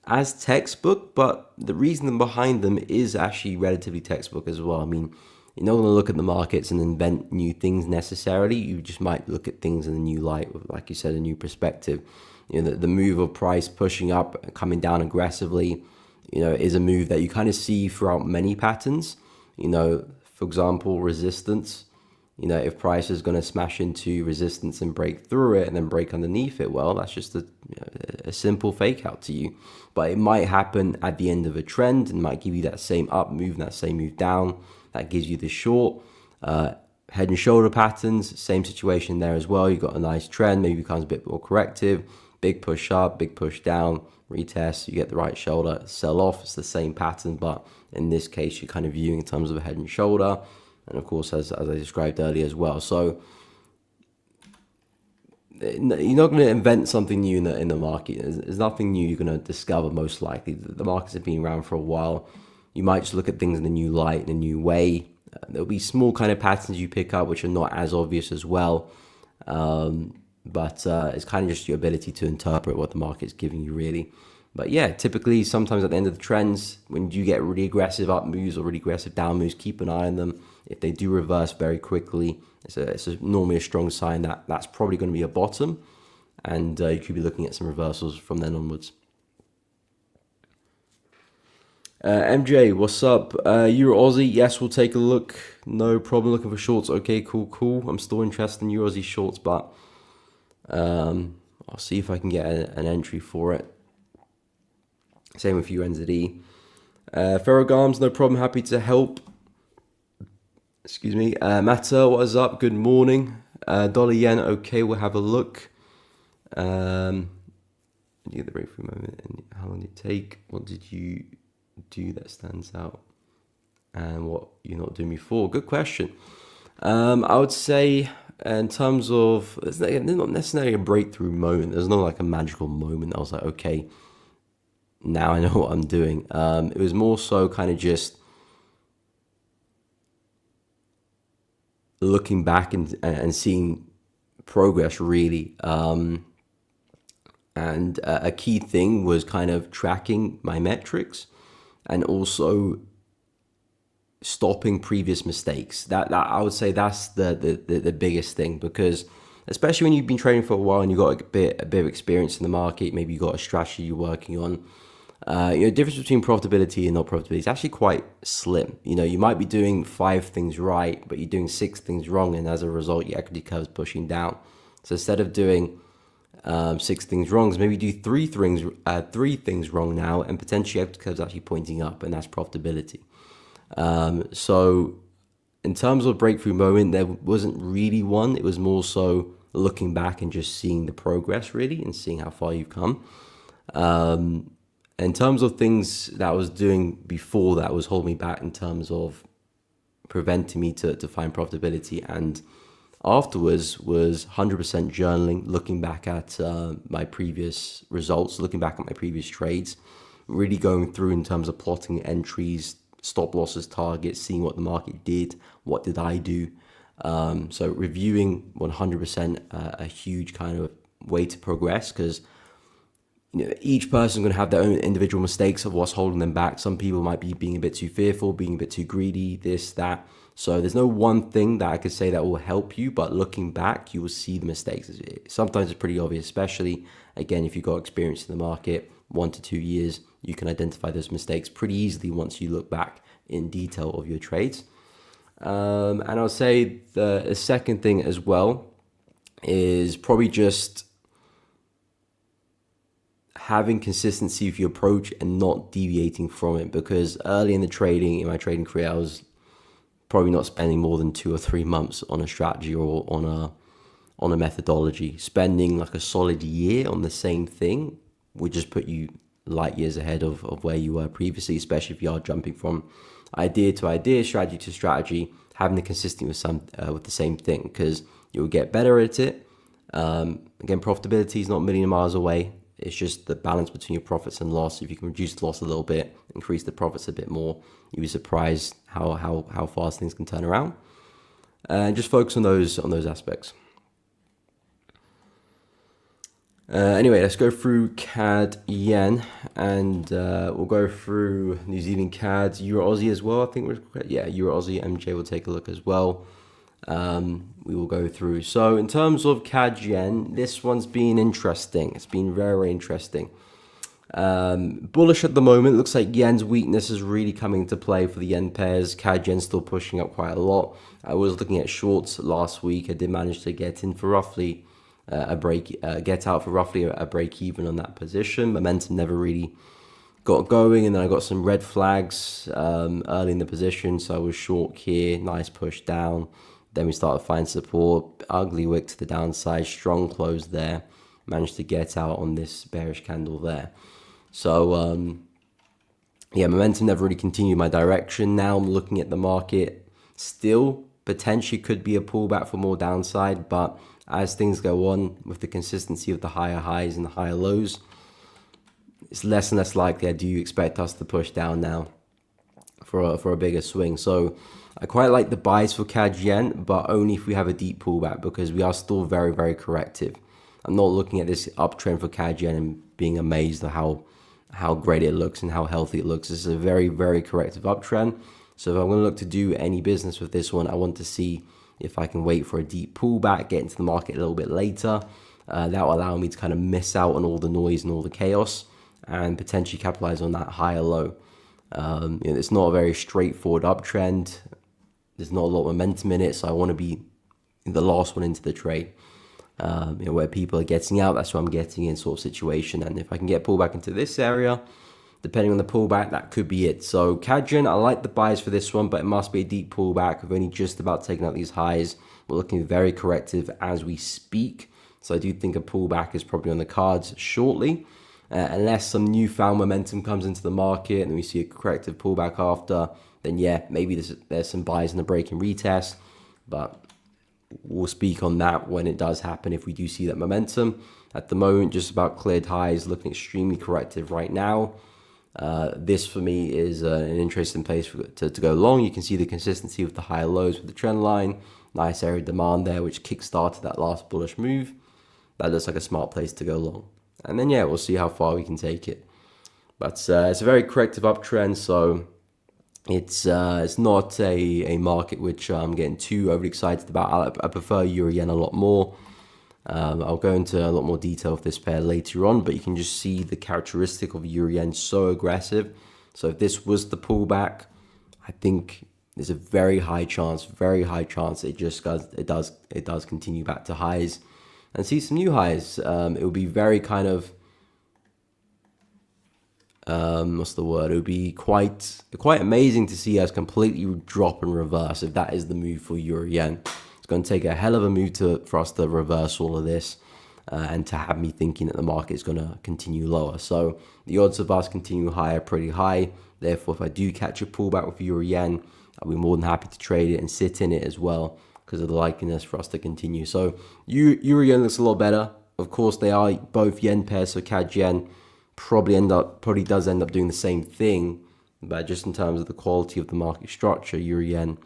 as textbook, but the reason behind them is actually relatively textbook as well. I mean, you're not going to look at the markets and invent new things necessarily. You just might look at things in a new light, like you said, a new perspective. The move of price pushing up and coming down aggressively, is a move that you kind of see throughout many patterns. For example, resistance. If price is going to smash into resistance and break through it and then break underneath it, well, that's just a simple fake out to you. But it might happen at the end of a trend and might give you that same up move and that same move down. That gives you the short head and shoulder patterns. Same situation there as well. You've got a nice trend, maybe becomes a bit more corrective. Big push up, big push down, retest. You get the right shoulder, sell off. It's the same pattern, but in this case, you're kind of viewing in terms of a head and shoulder. and of course, as I described earlier as well. So you're not going to invent something new in the market. There's nothing new you're going to discover, most likely. The markets have been around for a while. You might just look at things in a new light, in a new way. There'll be small kind of patterns you pick up which are not as obvious as well. But it's kind of just your ability to interpret what the market's giving you, really. But yeah, typically, sometimes at the end of the trends, when you get really aggressive up moves or really aggressive down moves, keep an eye on them. If they do reverse very quickly, it's normally a strong sign that that's probably going to be a bottom, and you could be looking at some reversals from then onwards. MJ, what's up? Euro Aussie, yes, we'll take a look. No problem. Looking for shorts. Okay, cool. I'm still interested in Euro Aussie shorts, but I'll see if I can get an entry for it. Same with UNZE. Ferrogams, no problem. Happy to help. Excuse me. Matta, what is up? Good morning. Dollar yen, okay, we'll have a look. You get the breakthrough moment, and how long did it take? What did you do that stands out? And what you're not doing before? Good question. I would say in terms of, there's not necessarily a breakthrough moment. There's no like a magical moment. I was like, okay, now I know what I'm doing. It was more so kind of just looking back and seeing progress, really. And a key thing was kind of tracking my metrics and also stopping previous mistakes. That I would say that's the biggest thing, because especially when you've been trading for a while and you've got a bit of experience in the market, maybe you've got a strategy you're working on. The difference between profitability and not profitability is actually quite slim. You might be doing 5 things right, but you're doing 6 things wrong, and as a result, your equity curve is pushing down. So instead of doing 6 things wrong, maybe do 3 things wrong now, and potentially equity curve is actually pointing up, and that's profitability. So in terms of breakthrough moment, there wasn't really one. It was more so looking back and just seeing the progress, really, and seeing how far you've come. In terms of things that I was doing before that was holding me back in terms of preventing me to find profitability, and afterwards was 100% journaling, looking back at my previous results, looking back at my previous trades, really going through in terms of plotting entries, stop losses, targets, seeing what the market did, what did I do. So reviewing 100% a huge kind of way to progress, because each person is going to have their own individual mistakes of what's holding them back. Some people might be being a bit too fearful, being a bit too greedy, this, that. So there's no one thing that I could say that will help you, but looking back, you will see the mistakes. Sometimes it's pretty obvious, especially, again, if you've got experience in the market, 1 to 2 years, you can identify those mistakes pretty easily once you look back in detail of your trades. And I'll say the second thing as well is probably just having consistency with your approach and not deviating from it, because early in my trading career, I was probably not spending more than 2 or 3 months on a strategy or on a methodology. Spending like a solid year on the same thing would just put you light years ahead of where you were previously, especially if you are jumping from idea to idea, strategy to strategy, having the consistency with the same thing, because you'll get better at it. Again, profitability is not a million miles away. It's just the balance between your profits and loss. If you can reduce the loss a little bit, increase the profits a bit more, you'll be surprised how fast things can turn around. And just focus on those aspects. Anyway, let's go through CAD Yen, and we'll go through New Zealand CAD, Euro Aussie as well. I think Euro Aussie. MJ will take a look as well. We will go through. So in terms of CAD Yen, this one's been interesting. It's been very, very interesting. Bullish at the moment. Looks like Yen's weakness is really coming into play for the Yen pairs. CAD Yen still pushing up quite a lot. I was looking at shorts last week. I did manage to get in for roughly get out for roughly a break even on that position. Momentum never really got going, and then I got some red flags early in the position, so I was short here. Nice push down. Then we started to find support, ugly wick to the downside, strong close there. Managed to get out on this bearish candle there. So, momentum never really continued my direction. Now I'm looking at the market Still, potentially could be a pullback for more downside, but as things go on with the consistency of the higher highs and the higher lows, it's less and less likely I do expect us to push down now for a bigger swing. So I quite like the buys for CAD Yen, but only if we have a deep pullback, because we are still very, very corrective. I'm not looking at this uptrend for CAD Yen and being amazed at how great it looks and how healthy it looks. This is a very, very corrective uptrend. So if I'm going to look to do any business with this one, I want to see if I can wait for a deep pullback, get into the market a little bit later. That will allow me to kind of miss out on all the noise and all the chaos and potentially capitalize on that higher low. It's not a very straightforward uptrend. There's not a lot of momentum in it, so I want to be the last one into the trade. Where people are getting out, that's what I'm getting in sort of situation. And if I can get pullback into this area, depending on the pullback, that could be it. So CAD Yen, I like the buys for this one, but it must be a deep pullback. We've only just about taken out these highs. We're looking very corrective as we speak. So I do think a pullback is probably on the cards shortly. Unless some newfound momentum comes into the market and we see a corrective pullback after, then yeah, maybe there's some buys in the break and retest. But we'll speak on that when it does happen, if we do see that momentum. At the moment, just about cleared highs, looking extremely corrective right now. This for me is an interesting place to go long. You can see the consistency with the higher lows with the trend line. Nice area of demand there, which kick-started that last bullish move. That looks like a smart place to go long. And then, yeah, we'll see how far we can take it. But it's a very corrective uptrend, so it's not a market which I'm getting too overly excited about. I prefer Euro Yen a lot more. I'll go into a lot more detail of this pair later on, but you can just see the characteristic of Euro Yen so aggressive. So if this was the pullback, I think there's a very high chance it does continue back to highs and see some new highs. It would be very kind of it would be quite amazing to see us completely drop and reverse if that is the move for Euro Yen. It's going to take a hell of a move for us to reverse all of this and to have me thinking that the market is going to continue lower. So the odds of us continue higher are pretty high. Therefore, if I do catch a pullback with Euro Yen, I'll be more than happy to trade it and sit in it as well because of the likeliness for us to continue. So Euro Yen looks a lot better. Of course, they are both yen pairs, so CAD Yen probably does end up doing the same thing, but just in terms of the quality of the market structure, Euro Yen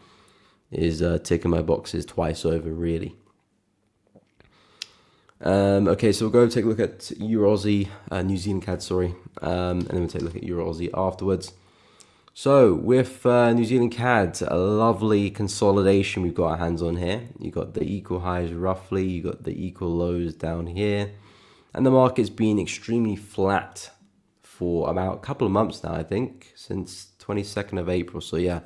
is ticking my boxes twice over, really. Okay, so we'll go take a look at Euro Aussie, New Zealand CAD, sorry, and then we'll take a look at Euro Aussie afterwards. So with New Zealand CAD, a lovely consolidation we've got our hands on here. You got the equal highs roughly, you got the equal lows down here, and the market's been extremely flat for about a couple of months now, I think, since 22nd of April. So yeah,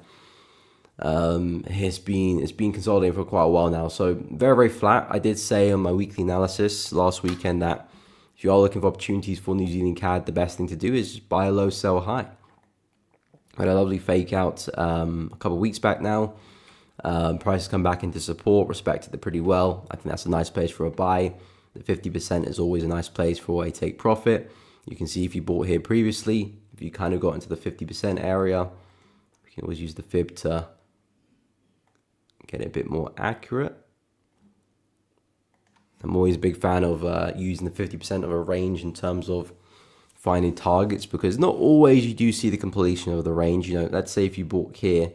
it's been consolidating for quite a while now. So very, very flat. I did say on my weekly analysis last weekend that if you are looking for opportunities for New Zealand CAD, the best thing to do is just buy a low, sell high. I had a lovely fake out a couple of weeks back now. Prices come back into support, respected it pretty well. I think that's a nice place for a buy. The 50% is always a nice place for a take profit. You can see if you bought here previously, if you kind of got into the 50% area, we can always use the fib to get it a bit more accurate. I'm always a big fan of using the 50% of a range in terms of finding targets, because not always you do see the completion of the range. You know, let's say if you bought here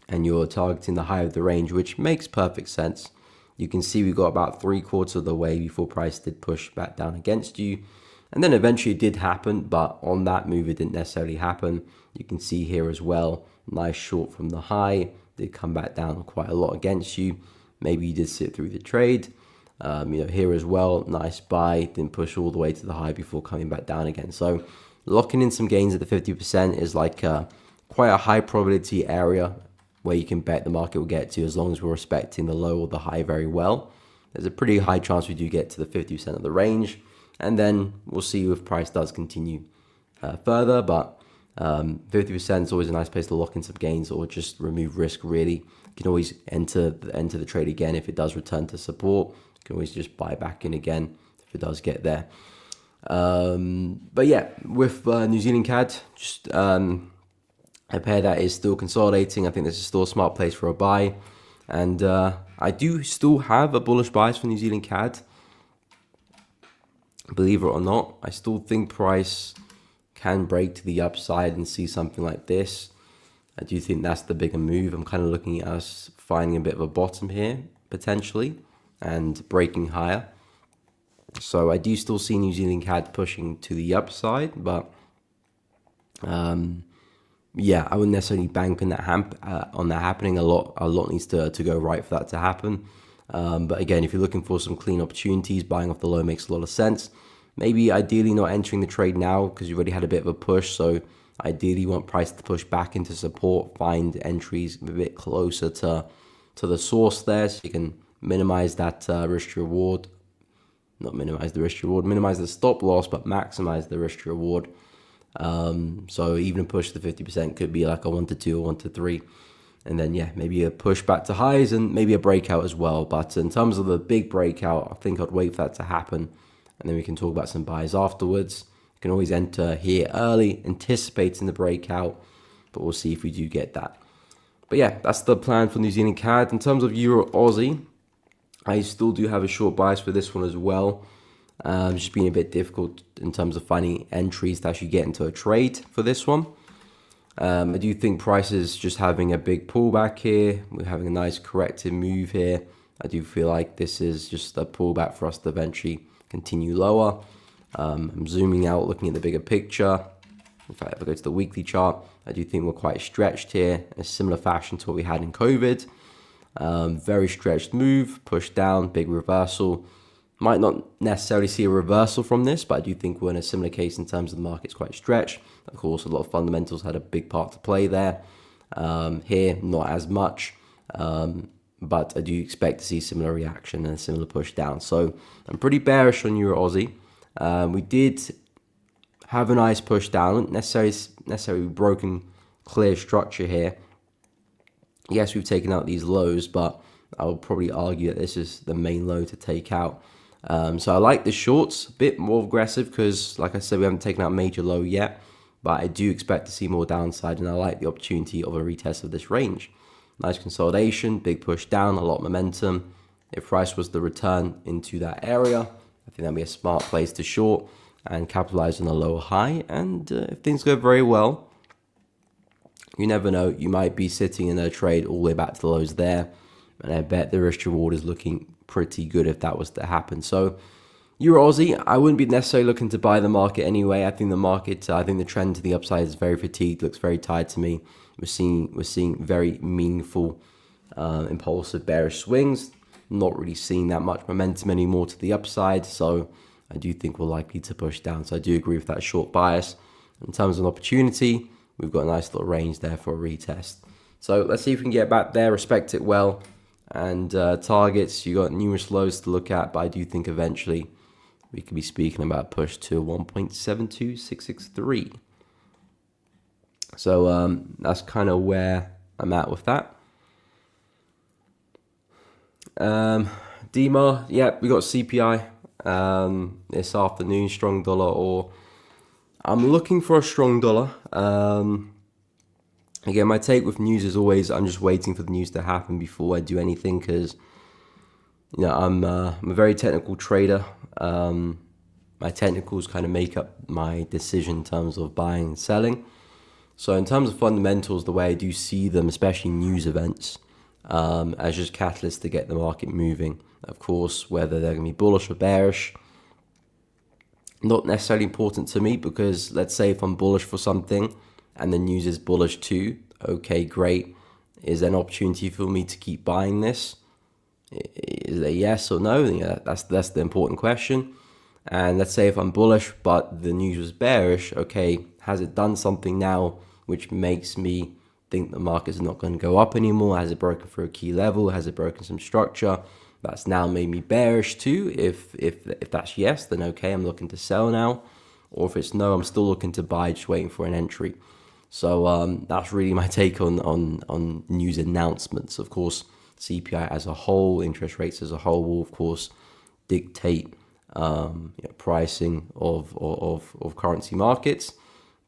and you're targeting the high of the range, which makes perfect sense. You can see we got about 3/4 of the way before price did push back down against you. And then eventually it did happen, but on that move it didn't necessarily happen. You can see here as well, nice short from the high. Did come back down quite a lot against you. Maybe you did sit through the trade. Here as well, nice buy, didn't push all the way to the high before coming back down again. So locking in some gains at the 50% is like quite a high probability area where you can bet the market will get to, as long as we're respecting the low or the high very well. There's a pretty high chance we do get to the 50% of the range, and then we'll see if price does continue further. But 50% is always a nice place to lock in some gains or just remove risk, really. You can always enter the trade again if it does return to support. You can always just buy back in again if it does get there. But yeah, with New Zealand CAD, just A pair that is still consolidating. I think this is still a smart place for a buy. And I do still have a bullish bias for New Zealand CAD. Believe it or not, I still think price can break to the upside and see something like this. I do think that's the bigger move. I'm kind of looking at us finding a bit of a bottom here, potentially, and breaking higher. So I do still see New Zealand CAD pushing to the upside, but yeah, I wouldn't necessarily bank on that happening. A lot needs to go right for that to happen. But again, if you're looking for some clean opportunities, buying off the low makes a lot of sense. Maybe ideally not entering the trade now because you've already had a bit of a push. So ideally you want price to push back into support, find entries a bit closer to the source there, so you can minimize that risk reward. Not minimize the risk reward, minimize the stop loss, but maximize the risk reward. So even a push to 50% could be like a 1 to 2 or 1 to 3. And then, yeah, maybe a push back to highs and maybe a breakout as well. But in terms of the big breakout, I think I'd wait for that to happen. And then we can talk about some buys afterwards. You can always enter here early, anticipating the breakout. But we'll see if we do get that. But yeah, that's the plan for New Zealand CAD. In terms of Euro Aussie, I still do have a short bias for this one as well. Just being a bit difficult in terms of finding entries to actually get into a trade for this one. I do think price is just having a big pullback here. We're having a nice corrective move here. I do feel like this is just a pullback for us to eventually continue lower. I'm zooming out, looking at the bigger picture. In fact, if I go to the weekly chart, I do think we're quite stretched here in a similar fashion to what we had in COVID. Very stretched move, push down, big reversal. Might not necessarily see a reversal from this, but I do think we're in a similar case in terms of the market's quite stretched. Of course, a lot of fundamentals had a big part to play there. Here, not as much, but I do expect to see similar reaction and a similar push down. So I'm pretty bearish on Euro Aussie. We did have a nice push down, necessarily broken clear structure here. Yes, we've taken out these lows, but I would probably argue that this is the main low to take out. So I like the shorts, a bit more aggressive because, like I said, we haven't taken out a major low yet, but I do expect to see more downside, and I like the opportunity of a retest of this range. Nice consolidation, big push down, a lot of momentum. If price was to return into that area, I think that'd be a smart place to short and capitalize on a lower high. And if things go very well, you never know, you might be sitting in a trade all the way back to the lows there. And I bet the risk reward is looking pretty good if that was to happen. So Euro Aussie, I wouldn't be necessarily looking to buy the market anyway. I think the trend to the upside is very fatigued, looks very tired to me. We're seeing very meaningful, impulsive bearish swings. Not really seeing that much momentum anymore to the upside. So I do think we're likely to push down. So I do agree with that short bias. In terms of an opportunity, we've got a nice little range there for a retest. So let's see if we can get back there, respect it well. And targets, you got numerous lows to look at, but I do think eventually we could be speaking about push to 1.72663. So that's kind of where I'm at with that. DMAR, yeah, we got CPI this afternoon, strong dollar, or I'm looking for a strong dollar. Again, my take with news is always I'm just waiting for the news to happen before I do anything because, you know, I'm a very technical trader. My technicals kind of make up my decision in terms of buying and selling. So in terms of fundamentals, the way I do see them, especially news events, as just catalysts to get the market moving. Of course, whether they're going to be bullish or bearish, not necessarily important to me because let's say if I'm bullish for something, and the news is bullish too, okay, great. Is there an opportunity for me to keep buying this? Is it a yes or no? Yeah, that's the important question. And let's say if I'm bullish, but the news was bearish, okay, has it done something now which makes me think the market's not going to go up anymore? Has it broken through a key level? Has it broken some structure? That's now made me bearish too. If that's yes, then okay, I'm looking to sell now. Or if it's no, I'm still looking to buy, just waiting for an entry. So that's really my take on news announcements. Of course, CPI as a whole, interest rates as a whole will, of course, dictate pricing of currency markets.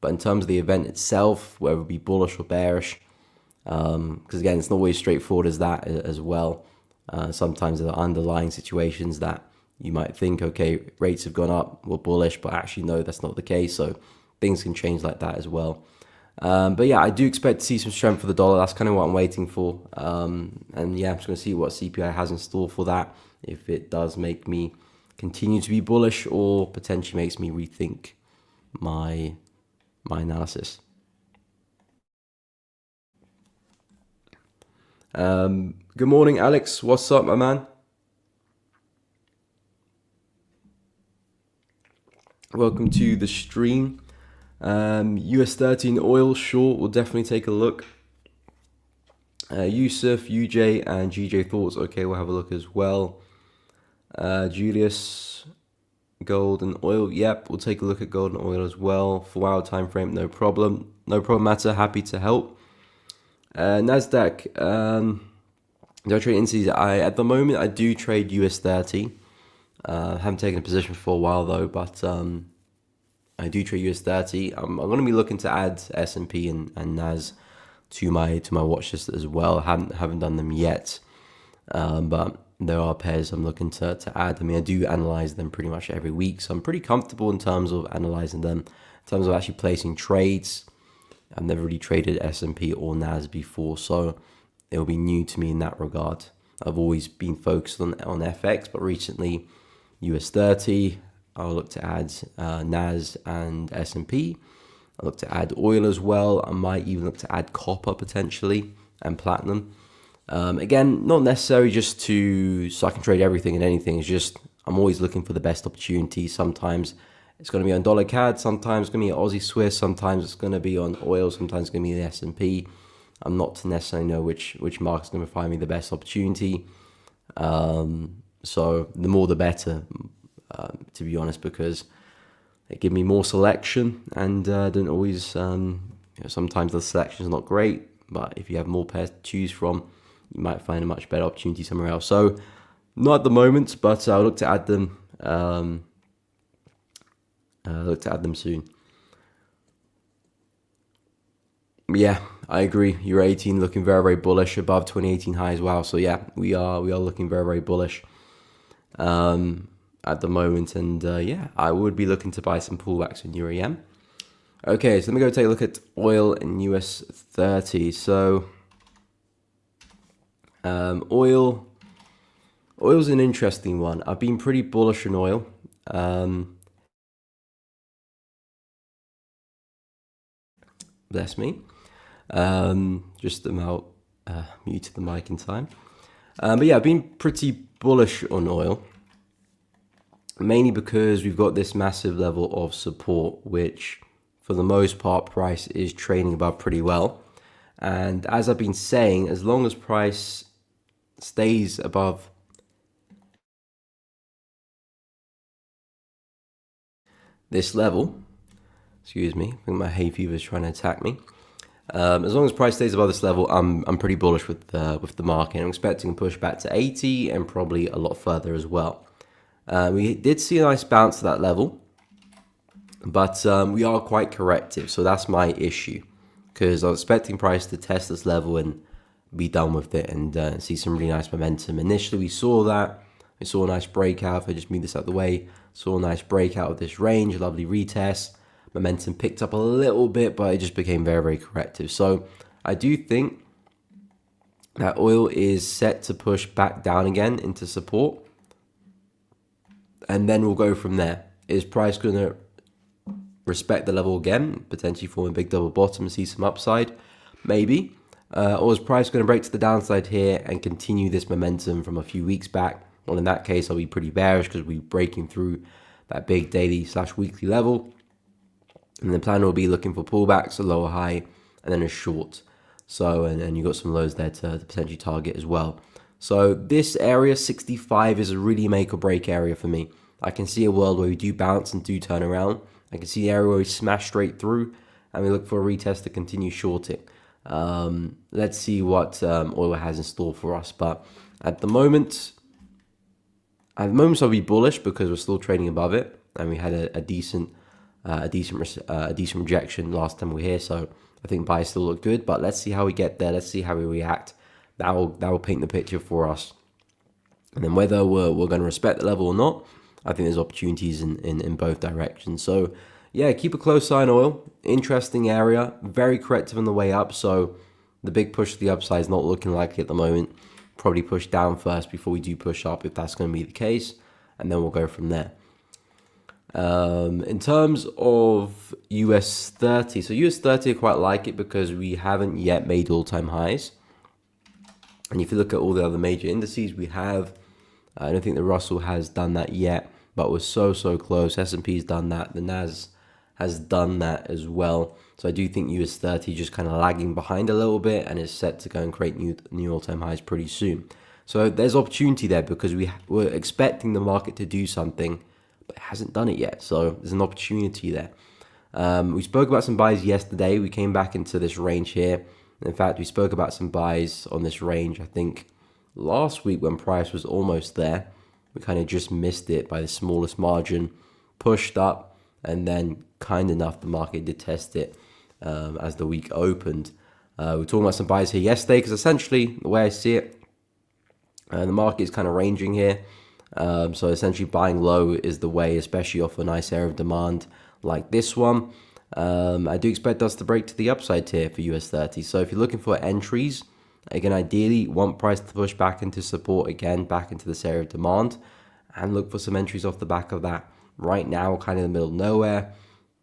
But in terms of the event itself, whether it be bullish or bearish, because again, it's not always straightforward as that as well. Sometimes there are underlying situations that you might think, okay, rates have gone up, we're bullish, but actually no, that's not the case. So things can change like that as well. But yeah, I do expect to see some strength for the dollar. That's kind of what I'm waiting for. And yeah, I'm just going to see what CPI has in store for that. If it does make me continue to be bullish or potentially makes me rethink my analysis. Good morning, Alex. What's up, my man? Welcome to the stream. US 13 oil short, we'll definitely take a look. Yusuf, UJ, and GJ thoughts. Okay, we'll have a look as well. Julius, gold and oil. Yep, we'll take a look at gold and oil as well. 4 hour time frame, no problem. No problem matter. Happy to help. Nasdaq. Do I trade indices? At the moment I do trade US 30. Haven't taken a position for a while though, but I do trade US 30. I'm going to be looking to add S&P and NAS to my watch list as well. Haven't done them yet, but there are pairs I'm looking to add. I mean, I do analyze them pretty much every week, so I'm pretty comfortable in terms of analyzing them. In terms of actually placing trades, I've never really traded S&P or NAS before, so it'll be new to me in that regard. I've always been focused on FX, but recently US 30, I'll look to add NAS and S&P. I'll look to add oil as well. I might even look to add copper potentially and platinum. Again, not necessarily just so I can trade everything and anything. It's just I'm always looking for the best opportunity. Sometimes it's going to be on dollar CAD, sometimes it's going to be Aussie Swiss, sometimes it's going to be on oil, sometimes it's going to be the S&P. I'm not to necessarily know which market's going to find me the best opportunity. So the more the better, to be honest, because it gives me more selection and don't always, sometimes the selection is not great, but if you have more pairs to choose from, you might find a much better opportunity somewhere else. So not at the moment, but I'll look to add them. Soon. Yeah, I agree. Euro 18 looking very, very bullish, above 2018 high as well. So yeah, we are looking very, very bullish at the moment. And yeah, I would be looking to buy some pullbacks in Euro EM. Okay, so let me go take a look at oil in US 30. So oil's an interesting one. I've been pretty bullish on oil. Bless me. Just about muted the mic in time. But yeah, I've been pretty bullish on oil, mainly because we've got this massive level of support, which for the most part price is trading above pretty well. And as I've been saying, as long as price stays above this level, excuse me, I think my hay fever is trying to attack me. As long as price stays above this level, I'm pretty bullish with the market. I'm expecting a push back to 80 and probably a lot further as well. We did see a nice bounce to that level, but we are quite corrective. So that's my issue, because I was expecting price to test this level and be done with it and see some really nice momentum. Initially, we saw that. We saw a nice breakout. If I just move this out of the way, saw a nice breakout of this range, a lovely retest. Momentum picked up a little bit, but it just became very, very corrective. So I do think that oil is set to push back down again into support. And then we'll go from there. Is price going to respect the level again, potentially form a big double bottom and see some upside? Maybe. Or is price going to break to the downside here and continue this momentum from a few weeks back? Well, in that case, I'll be pretty bearish because we're breaking through that big daily/weekly level. And the plan will be looking for pullbacks, a lower high, and then a short. So, and you've got some lows there to potentially target as well. So this area, 65, is a really make or break area for me. I can see a world where we do bounce and do turn around. I can see the area where we smash straight through, and we look for a retest to continue shorting. Let's see what oil has in store for us. But at the moment I'll be bullish because we're still trading above it, and we had a decent a decent rejection last time we were here. So I think buys still look good, but let's see how we get there. Let's see how we react. That will paint the picture for us. And then whether we're going to respect the level or not, I think there's opportunities in both directions. So yeah, keep a close eye on oil. Interesting area, very corrective on the way up. So the big push to the upside is not looking likely at the moment. Probably push down first before we do push up, if that's going to be the case, and then we'll go from there. In terms of US 30, so US 30 I quite like it because we haven't yet made all-time highs. And if you look at all the other major indices we have, I don't think the Russell has done that yet, but we're so close. S&P's done that, the Nas has done that as well. So I do think US 30 just kind of lagging behind a little bit and is set to go and create new all-time highs pretty soon. So there's opportunity there because we're expecting the market to do something, but it hasn't done it yet. So there's an opportunity there. We spoke about some buys yesterday. We came back into this range here. In fact, we spoke about some buys on this range, I think, last week when price was almost there. We kind of just missed it by the smallest margin, pushed up, and then kind enough the market did test it as the week opened. We were talking about some buys here yesterday because essentially, the way I see it, the market is kind of ranging here. So essentially buying low is the way, especially off a nice area of demand like this one. I do expect us to break to the upside here for US 30. So if you're looking for entries, again, ideally want price to push back into support again, back into this area of demand, and look for some entries off the back of that. Right now, kind of in the middle of nowhere,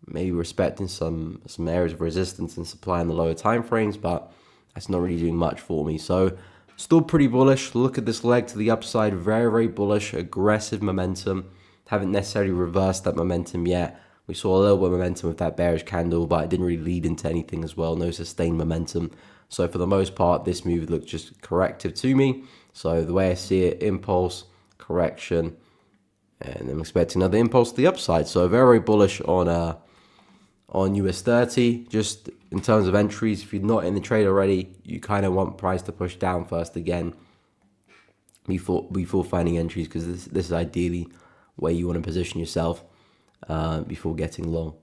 maybe respecting some areas of resistance and supply in the lower time frames, but that's not really doing much for me. So still pretty bullish. Look at this leg to the upside, very bullish, aggressive momentum. Haven't necessarily reversed that momentum yet. We saw a little bit of momentum with that bearish candle, but it didn't really lead into anything as well. No sustained momentum. So for the most part, this move looked just corrective to me. So the way I see it, impulse, correction, and I'm expecting another impulse to the upside. So very bullish on US 30. Just in terms of entries, if you're not in the trade already, you kind of want price to push down first again before finding entries, because this is ideally where you want to position yourself before getting long.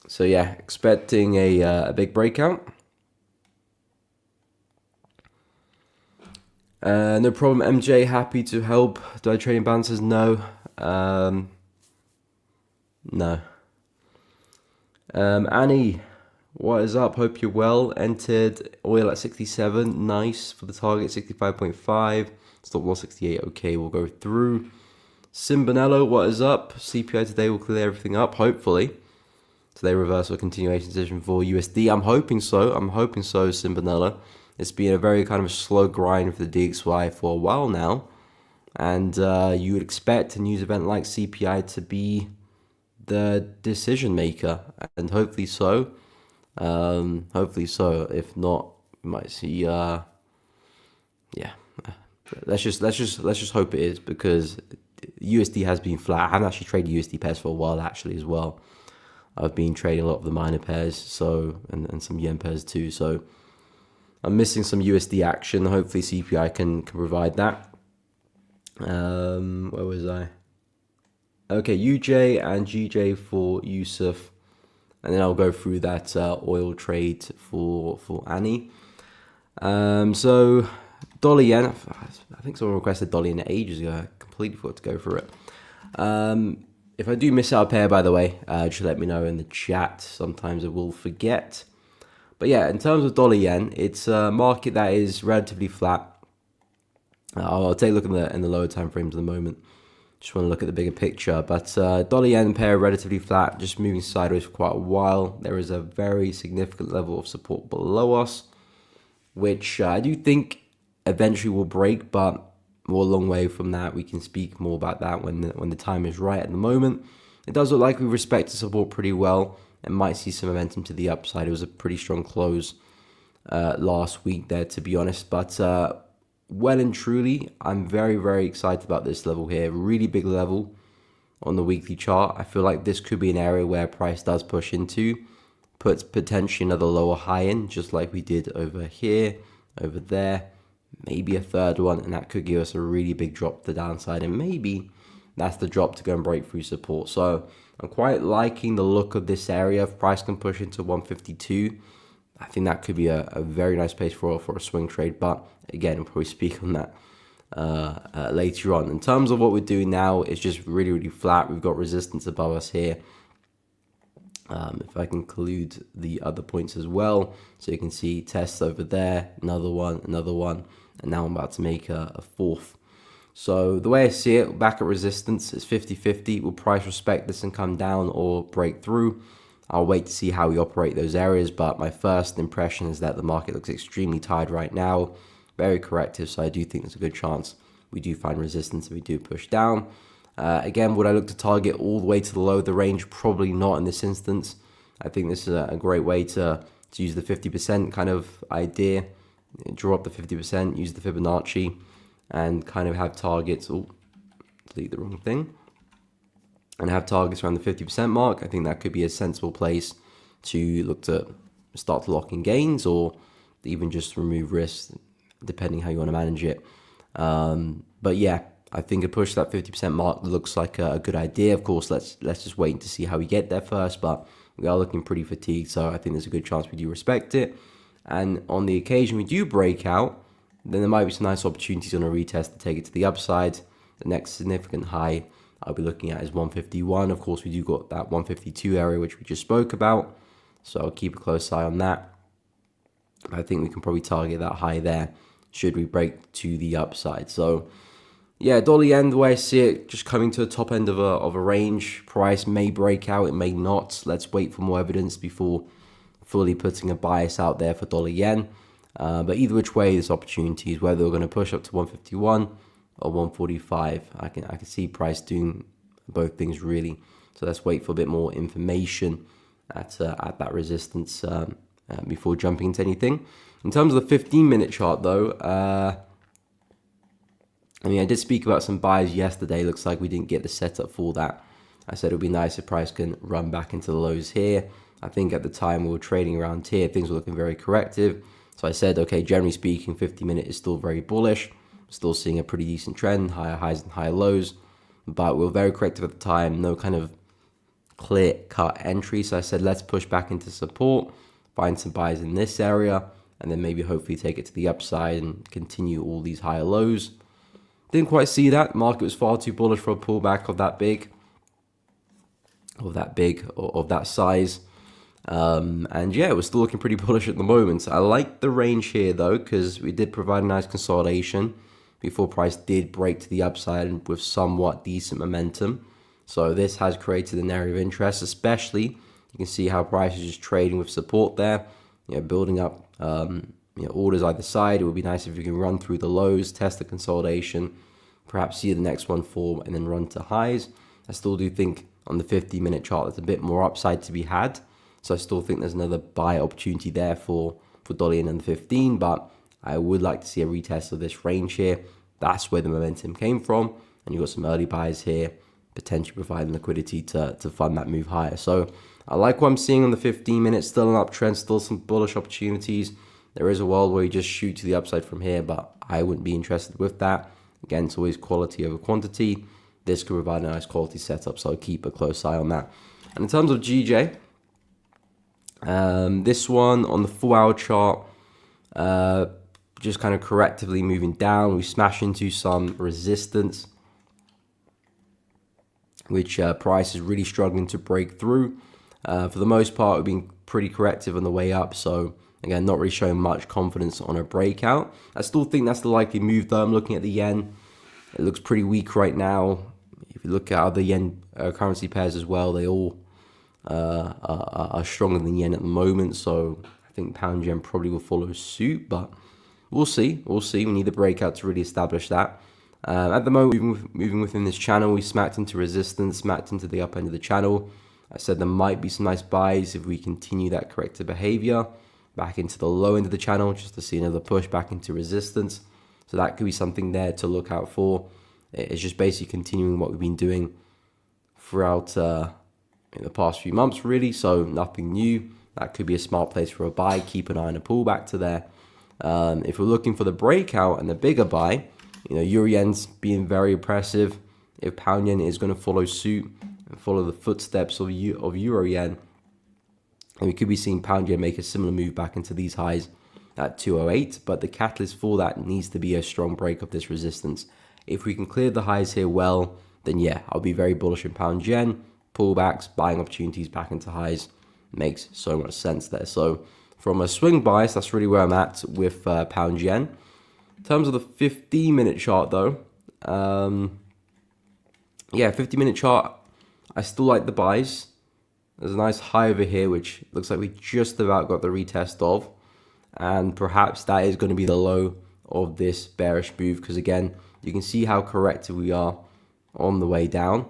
So yeah, expecting a big breakout. No problem, MJ, happy to help. Do I trade in balances? No. No. Annie, what is up? Hope you're well. Entered oil at 67. Nice for the target, 65.5. Stop loss 68. Okay, we'll go through. Simbonello, what is up? CPI today will clear everything up, hopefully. Today, reversal continuation decision for USD. I'm hoping so, Simbonello. It's been a very kind of slow grind for the DXY for a while now. And you would expect a news event like CPI to be the decision maker. And hopefully so. If not, we might see, yeah. Let's just hope it is, because USD has been flat. I haven't actually traded USD pairs for a while actually as well. I've been trading a lot of the minor pairs, so and some yen pairs too. So I'm missing some USD action. Hopefully CPI can provide that. Where was I? Okay, UJ and GJ for Yusuf, and then I'll go through that oil trade for Annie. So dollar yen. I think someone requested dollar yen ages ago. I completely forgot to go through it. If I do miss out a pair, by the way, just let me know in the chat. Sometimes I will forget. But yeah, in terms of dollar yen, it's a market that is relatively flat. I'll take a look in the lower time frames in a moment. Just want to look at the bigger picture. But dollar yen pair relatively flat, just moving sideways for quite a while. There is a very significant level of support below us, which I do think eventually will break, but we're a long way from that. We can speak more about that when the time is right. At the moment, it does look like we respect the support pretty well and might see some momentum to the upside. It was a pretty strong close last week there, to be honest. But well and truly, I'm very excited about this level here. Really big level on the weekly chart. I feel like this could be an area where price does push into, puts potentially another lower high in, just like we did over here, over there. Maybe a third one, and that could give us a really big drop to the downside, and maybe that's the drop to go and break through support. So I'm quite liking the look of this area. If price can push into 152, I think that could be a very nice place for a swing trade. But again, we'll probably speak on that later on. In terms of what we're doing now, it's just really flat. We've got resistance above us here. If I can include the other points as well, so you can see tests over there, another one, and now I'm about to make a fourth. So the way I see it, back at resistance, it's 50-50. Will price respect this and come down or break through? I'll wait to see how we operate those areas, but my first impression is that the market looks extremely tired right now, very corrective, so I do think there's a good chance we do find resistance if we do push down. Again, would I look to target all the way to the low of the range? Probably not in this instance. I think this is a great way to use the 50% kind of idea, draw up the 50%, use the Fibonacci, and kind of have targets. Oh, delete the wrong thing. And have targets around the 50% mark. I think that could be a sensible place to look to start to lock in gains, or even just remove risks, depending how you want to manage it. But yeah, I think a push to that 50% mark looks like a good idea. Of course, let's just wait to see how we get there first, but we are looking pretty fatigued, so I think there's a good chance we do respect it. And on the occasion we do break out, then there might be some nice opportunities on a retest to take it to the upside. The next significant high I'll be looking at is 151. Of course, we do got that 152 area, which we just spoke about, so I'll keep a close eye on that. I think we can probably target that high there should we break to the upside. So yeah, dollar yen, the way I see it, just coming to the top end of a range. Price may break out, it may not. Let's wait for more evidence before fully putting a bias out there for dollar yen. But either which way, there's opportunities, whether we're going to push up to 151 or 145. I can see price doing both things really. So let's wait for a bit more information at that resistance before jumping into anything. In terms of the 15-minute chart though, I mean, I did speak about some buys yesterday. Looks like we didn't get the setup for that. I said it would be nice if price can run back into the lows here. I think at the time we were trading around here, things were looking very corrective. So I said, okay, generally speaking, 50-minute is still very bullish. Still seeing a pretty decent trend, higher highs and higher lows. But we were very corrective at the time, no kind of clear-cut entry. So I said, let's push back into support, find some buys in this area, and then maybe hopefully take it to the upside and continue all these higher lows. Didn't quite see that. Market was far too bullish for a pullback of that big, or of that size. And yeah, we're still looking pretty bullish at the moment. I like the range here though, because we did provide a nice consolidation before price did break to the upside with somewhat decent momentum. So this has created an area of interest, especially you can see how price is just trading with support there, building up orders either side. It would be nice if you can run through the lows, test the consolidation, perhaps see the next one form and then run to highs. I still do think on the 50-minute chart there's a bit more upside to be had. So I still think there's another buy opportunity there for dollar yen and the 15, but I would like to see a retest of this range here. That's where the momentum came from, and you've got some early buys here, potentially providing liquidity to fund that move higher. So I like what I'm seeing on the 15 minutes, still an uptrend, still some bullish opportunities. There is a world where you just shoot to the upside from here, but I wouldn't be interested with that. Again, it's always quality over quantity. This could provide a nice quality setup, so I'll keep a close eye on that. And in terms of GJ, this one on the 4-hour chart, just kind of correctively moving down. We smash into some resistance, which price is really struggling to break through. For the most part, we've been pretty corrective on the way up. So again, not really showing much confidence on a breakout. I still think that's the likely move though. I'm looking at the yen. It looks pretty weak right now. If you look at other yen currency pairs as well, they all are stronger than yen at the moment. So I think pound yen probably will follow suit, but we'll see. We need the breakout to really establish that. At the moment, moving within this channel, we smacked into resistance, smacked into the up end of the channel. I said there might be some nice buys if we continue that corrective behavior back into the low end of the channel, just to see another push back into resistance. So that could be something there to look out for. It's just basically continuing what we've been doing throughout in the past few months, really. So nothing new. That could be a smart place for a buy. Keep an eye on a pullback to there. If we're looking for the breakout and the bigger buy, Euro yen's being very impressive. if pound yen is going to follow suit and follow the footsteps of euro yen, and we could be seeing pound yen make a similar move back into these highs at 208. But the catalyst for that needs to be a strong break of this resistance. If we can clear the highs here well, then yeah, I'll be very bullish in pound yen. Pullbacks, buying opportunities back into highs makes so much sense there. So from a swing bias, that's really where I'm at with pound yen. In terms of the 15-minute chart though, yeah, 50-minute chart, I still like the buys. There's a nice high over here, which looks like we just about got the retest of. And perhaps that is going to be the low of this bearish move, because again, you can see how corrective we are on the way down.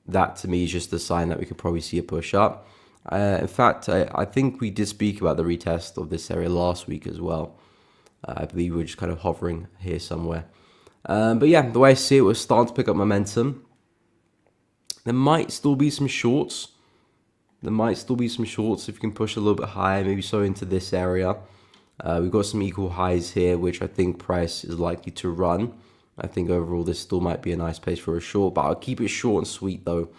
That to me is just a sign that we could probably see a push up. In fact, I think we did speak about the retest of this area last week as well. I believe we're just kind of hovering here somewhere. But yeah, the way I see it, we're starting to pick up momentum. There might still be some shorts. If we can push a little bit higher, maybe so into this area. We've got some equal highs here, which I think price is likely to run. I think overall this still might be a nice place for a short, but I'll keep it short and sweet though.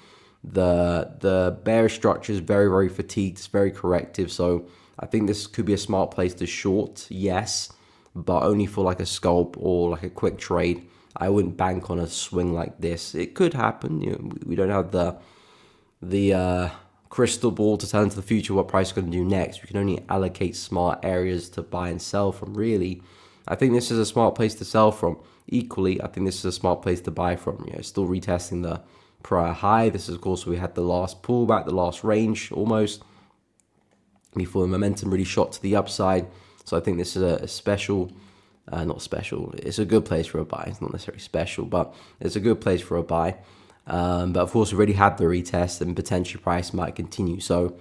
The bearish structure is very, very fatigued. It's very corrective. So I think this could be a smart place to short, yes, but only for like a scalp or like a quick trade. I wouldn't bank on a swing like this. It could happen. You know, we don't have the crystal ball to tell into the future what price is going to do next. We can only allocate smart areas to buy and sell from, really. I think this is a smart place to sell from. Equally, I think this is a smart place to buy from. You know, still retesting the prior high. This is, of course, we had the last pullback, the last range almost, before the momentum really shot to the upside. So I think this is a special, not special, it's a good place for a buy. It's not necessarily special, but it's a good place for a buy. But of course, we already had the retest and potentially price might continue. So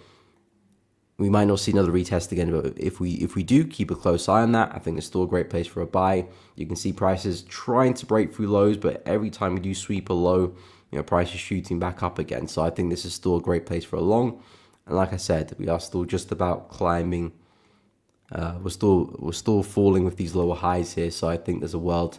we might not see another retest again, but if we do keep a close eye on that, I think it's still a great place for a buy. You can see prices trying to break through lows, but every time we do sweep a low, you know, price is shooting back up again. So I think this is still a great place for a long. And like I said, we are still just about climbing. We're still falling with these lower highs here. So I think there's a world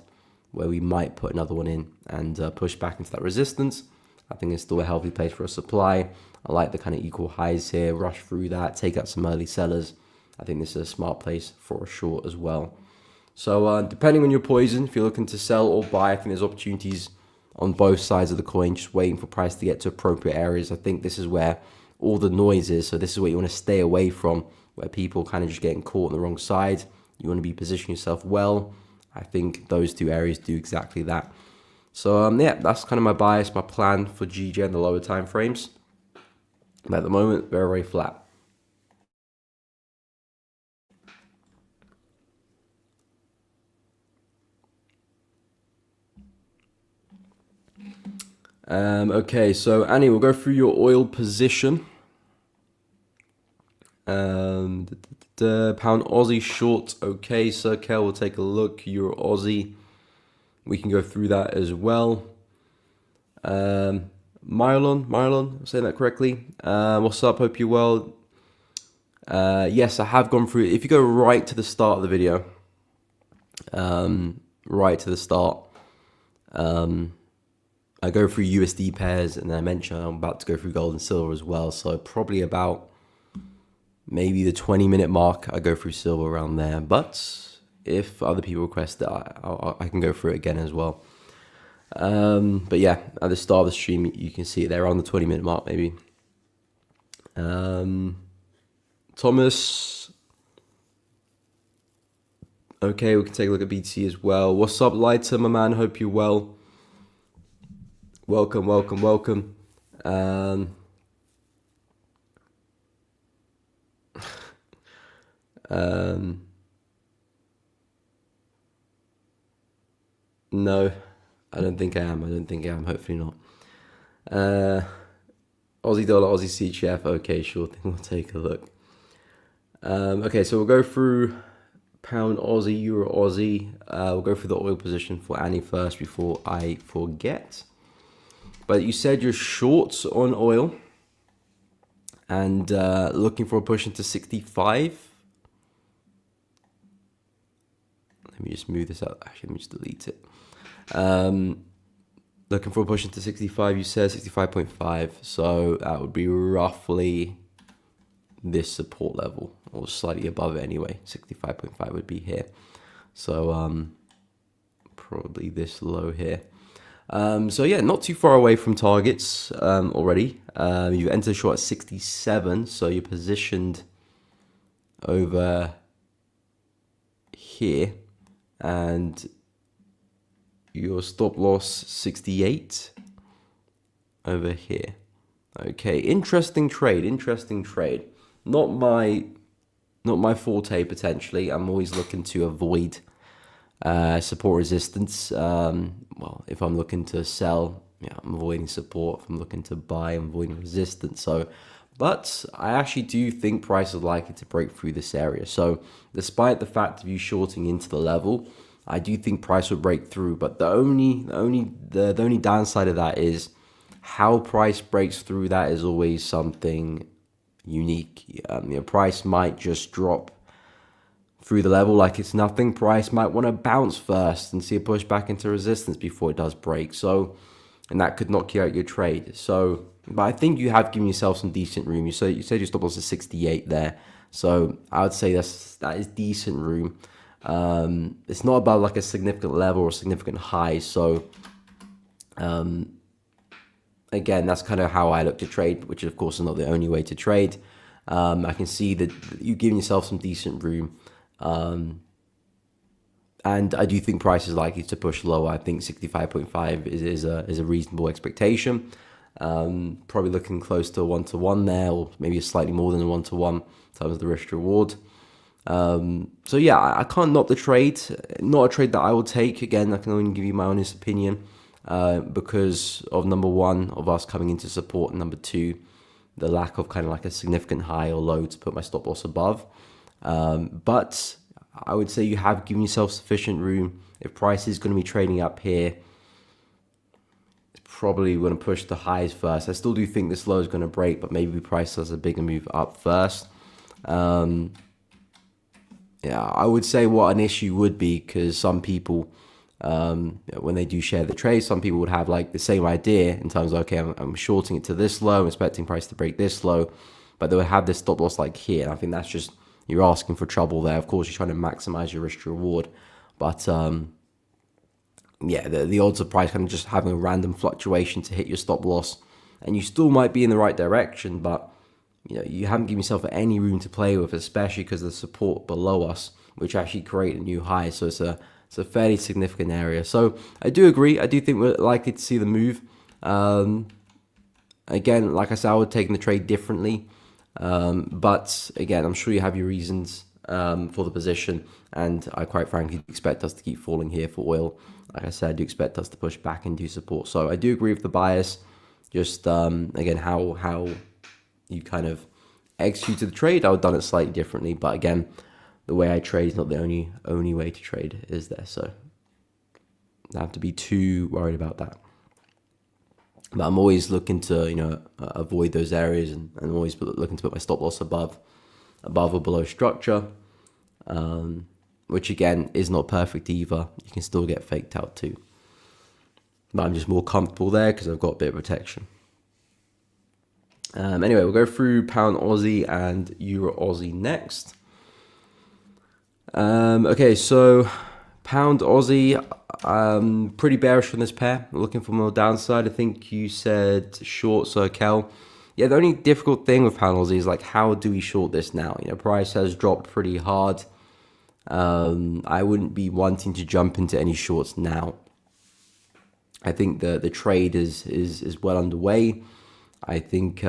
where we might put another one in and push back into that resistance. I think it's still a healthy place for a supply. I like the kind of equal highs here, rush through that, take out some early sellers. I think this is a smart place for a short as well. So depending on your poison, if you're looking to sell or buy, I think there's opportunities on both sides of the coin, just waiting for price to get to appropriate areas. I think this is where all the noise is. So this is what you want to stay away from, where people kind of just getting caught on the wrong side. You want to be positioning yourself well. I think those two areas do exactly that. So yeah, that's kind of my bias, my plan for GJ in the lower time frames. But at the moment, very, very flat. Okay, so Annie, we'll go through your oil position. The pound Aussie short. Okay, Sir Kel, we'll take a look. Euro Aussie. We can go through that as well. Mylon, I'm saying that correctly. What's up? Hope you're well. Yes, I have gone through. If you go right to the start of the video, right to the start, I go through USD pairs, and then I mention I'm about to go through gold and silver as well. So probably about maybe the 20-minute mark, I go through silver around there. But if other people request it, I can go through it again as well. But yeah, at the start of the stream, you can see it there on the 20-minute mark, maybe. Thomas. Okay, we can take a look at BTC as well. What's up, Lighter, my man? Hope you're well. Welcome, welcome, welcome. No, I don't think I am. Hopefully not. Aussie dollar, Aussie CHF. Okay, sure thing. We'll take a look. Okay, so we'll go through pound Aussie, euro Aussie. We'll go through the oil position for Annie first before I forget. But you said you're short on oil and looking for a push into 65. Let me just move this out. Actually, let me just delete it. Looking for a push into 65, you said 65.5. So that would be roughly this support level, or slightly above it anyway. 65.5 would be here. So probably this low here. So yeah, not too far away from targets already. You've entered short at 67, so you're positioned over here, and your stop loss 68 over here. Okay, interesting trade. Not my forte potentially. I'm always looking to avoid support resistance. Well, if I'm looking to sell, yeah, I'm avoiding support. If I'm looking to buy, I'm avoiding resistance. So, but I actually do think price is likely to break through this area. So, despite the fact of you shorting into the level, I do think price will break through. But the only downside of that is how price breaks through. That is always something unique. Price might just drop through the level like it's nothing. Price might want to bounce first and see a push back into resistance before it does break. So, and that could knock you out your trade. So, but I think you have given yourself some decent room. You said your stop loss is 68 there. So I would say that is decent room. It's not about like a significant level or significant high. So, again, that's kind of how I look to trade, which of course is not the only way to trade. I can see that you've given yourself some decent room. And I do think price is likely to push lower. I think 65.5 is a reasonable expectation. Probably looking close to a 1-to-1 there, or maybe slightly more than a 1-to-1 in terms of the risk to reward. So yeah, I can't knock the trade. Not a trade that I will take. Again, I can only give you my honest opinion because of number one, of us coming into support, and number two, the lack of kind of like a significant high or low to put my stop loss above. But I would say you have given yourself sufficient room. If price is going to be trading up here, it's probably going to push the highs first. I still do think this low is going to break, but maybe price does a bigger move up first. Yeah, I would say what an issue would be, because some people, when they do share the trade, some people would have like the same idea in terms of, okay, I'm shorting it to this low, I'm expecting price to break this low, but they would have this stop loss like here. And I think that's just, you're asking for trouble there. Of course, you're trying to maximize your risk to reward, but yeah, the odds of price kind of just having a random fluctuation to hit your stop loss, and you still might be in the right direction, but you haven't given yourself any room to play with, especially because of the support below us, which actually create a new high. So it's a fairly significant area. So I do agree. I do think we're likely to see the move. Again, like I said, I would take the trade differently. But again, I'm sure you have your reasons for the position, and I quite frankly expect us to keep falling here for oil. Like I said, I do expect us to push back and do support. So I do agree with the bias. Just again, how you kind of executed the trade, I would have done it slightly differently. But again, the way I trade is not the only way to trade, is there? So I don't have to be too worried about that. But I'm always looking to avoid those areas, and always looking to put my stop loss above or below structure, which again is not perfect either. You can still get faked out too. But I'm just more comfortable there because I've got a bit of protection. Anyway, we'll go through pound Aussie and euro Aussie next. Okay, so pound Aussie, pretty bearish on this pair. Looking for more downside. I think you said short, so Kel. Yeah, the only difficult thing with pound Aussie is like, how do we short this now? Price has dropped pretty hard. I wouldn't be wanting to jump into any shorts now. I think the trade is well underway. I think,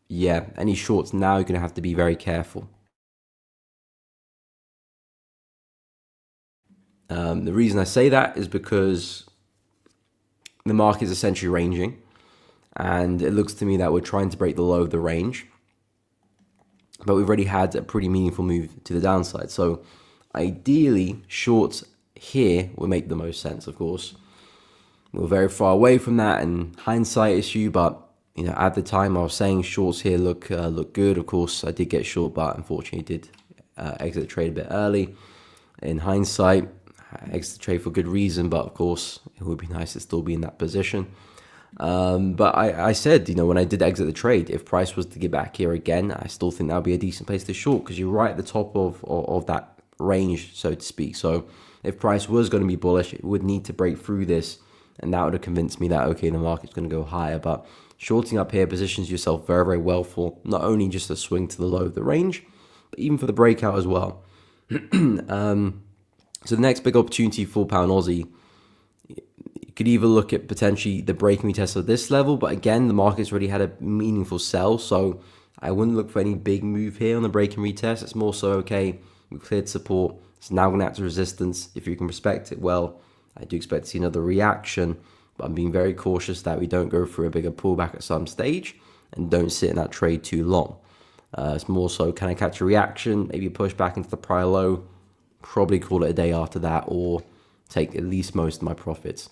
yeah, any shorts now, you're going to have to be very careful. The reason I say that is because the market is essentially ranging, and it looks to me that we're trying to break the low of the range, but we've already had a pretty meaningful move to the downside. So ideally, shorts here will make the most sense, of course. We're very far away from that, and hindsight issue, but at the time I was saying shorts here look good. Of course, I did get short, but unfortunately did exit the trade a bit early. In hindsight, exit the trade for good reason, but of course it would be nice to still be in that position. But I said, when I did exit the trade, if price was to get back here again, I still think that would be a decent place to short, because you're right at the top of that range, so to speak. So if price was going to be bullish, it would need to break through this, and that would have convinced me that, okay, the market's going to go higher. But shorting up here positions yourself very, very well for not only just a swing to the low of the range, but even for the breakout as well. So the next big opportunity for pound Aussie, you could either look at potentially the break and retest of this level, but again, the market's already had a meaningful sell, so I wouldn't look for any big move here on the break and retest. It's more so, okay, we've cleared support, it's now going to act as resistance. If you can respect it well, I do expect to see another reaction, but I'm being very cautious that we don't go through a bigger pullback at some stage and don't sit in that trade too long. It's more so, can I catch a reaction, maybe a push back into the prior low, probably call it a day after that, or take at least most of my profits.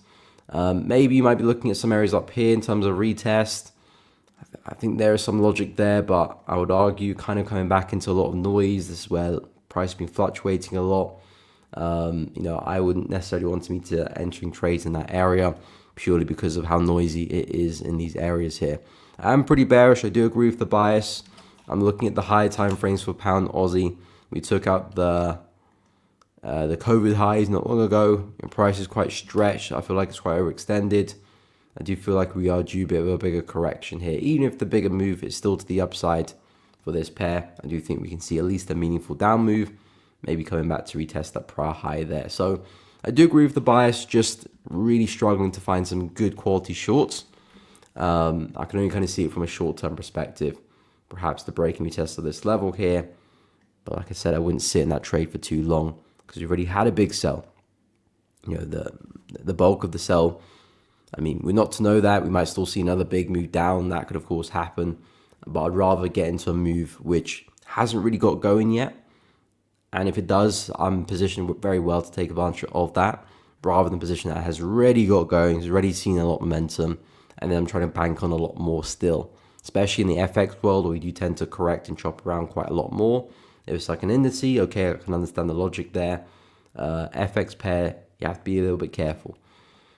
Maybe you might be looking at some areas up here in terms of retest. I think there is some logic there, but I would argue kind of coming back into a lot of noise. This is where price has been fluctuating a lot. I wouldn't necessarily want me to entering trades in that area purely because of how noisy it is in these areas here. I'm pretty bearish. I do agree with the bias. I'm looking at the higher time frames for pound Aussie. We took out the COVID highs not long ago, and price is quite stretched. I feel like it's quite overextended. I do feel like we are due a bit of a bigger correction here. Even if the bigger move is still to the upside for this pair, I do think we can see at least a meaningful down move, maybe coming back to retest that prior high there. So I do agree with the bias, just really struggling to find some good quality shorts. I can only kind of see it from a short-term perspective. Perhaps the break and retest of this level here. But like I said, I wouldn't sit in that trade for too long, because you've already had a big sell. The bulk of the sell, I mean, we're not to know that. We might still see another big move down. That could, of course, happen. But I'd rather get into a move which hasn't really got going yet. And if it does, I'm positioned very well to take advantage of that, rather than position that has already got going, has already seen a lot of momentum, and then I'm trying to bank on a lot more still. Especially in the FX world, where we do tend to correct and chop around quite a lot more. If it's like an indice, okay, I can understand the logic there. FX pair, you have to be a little bit careful.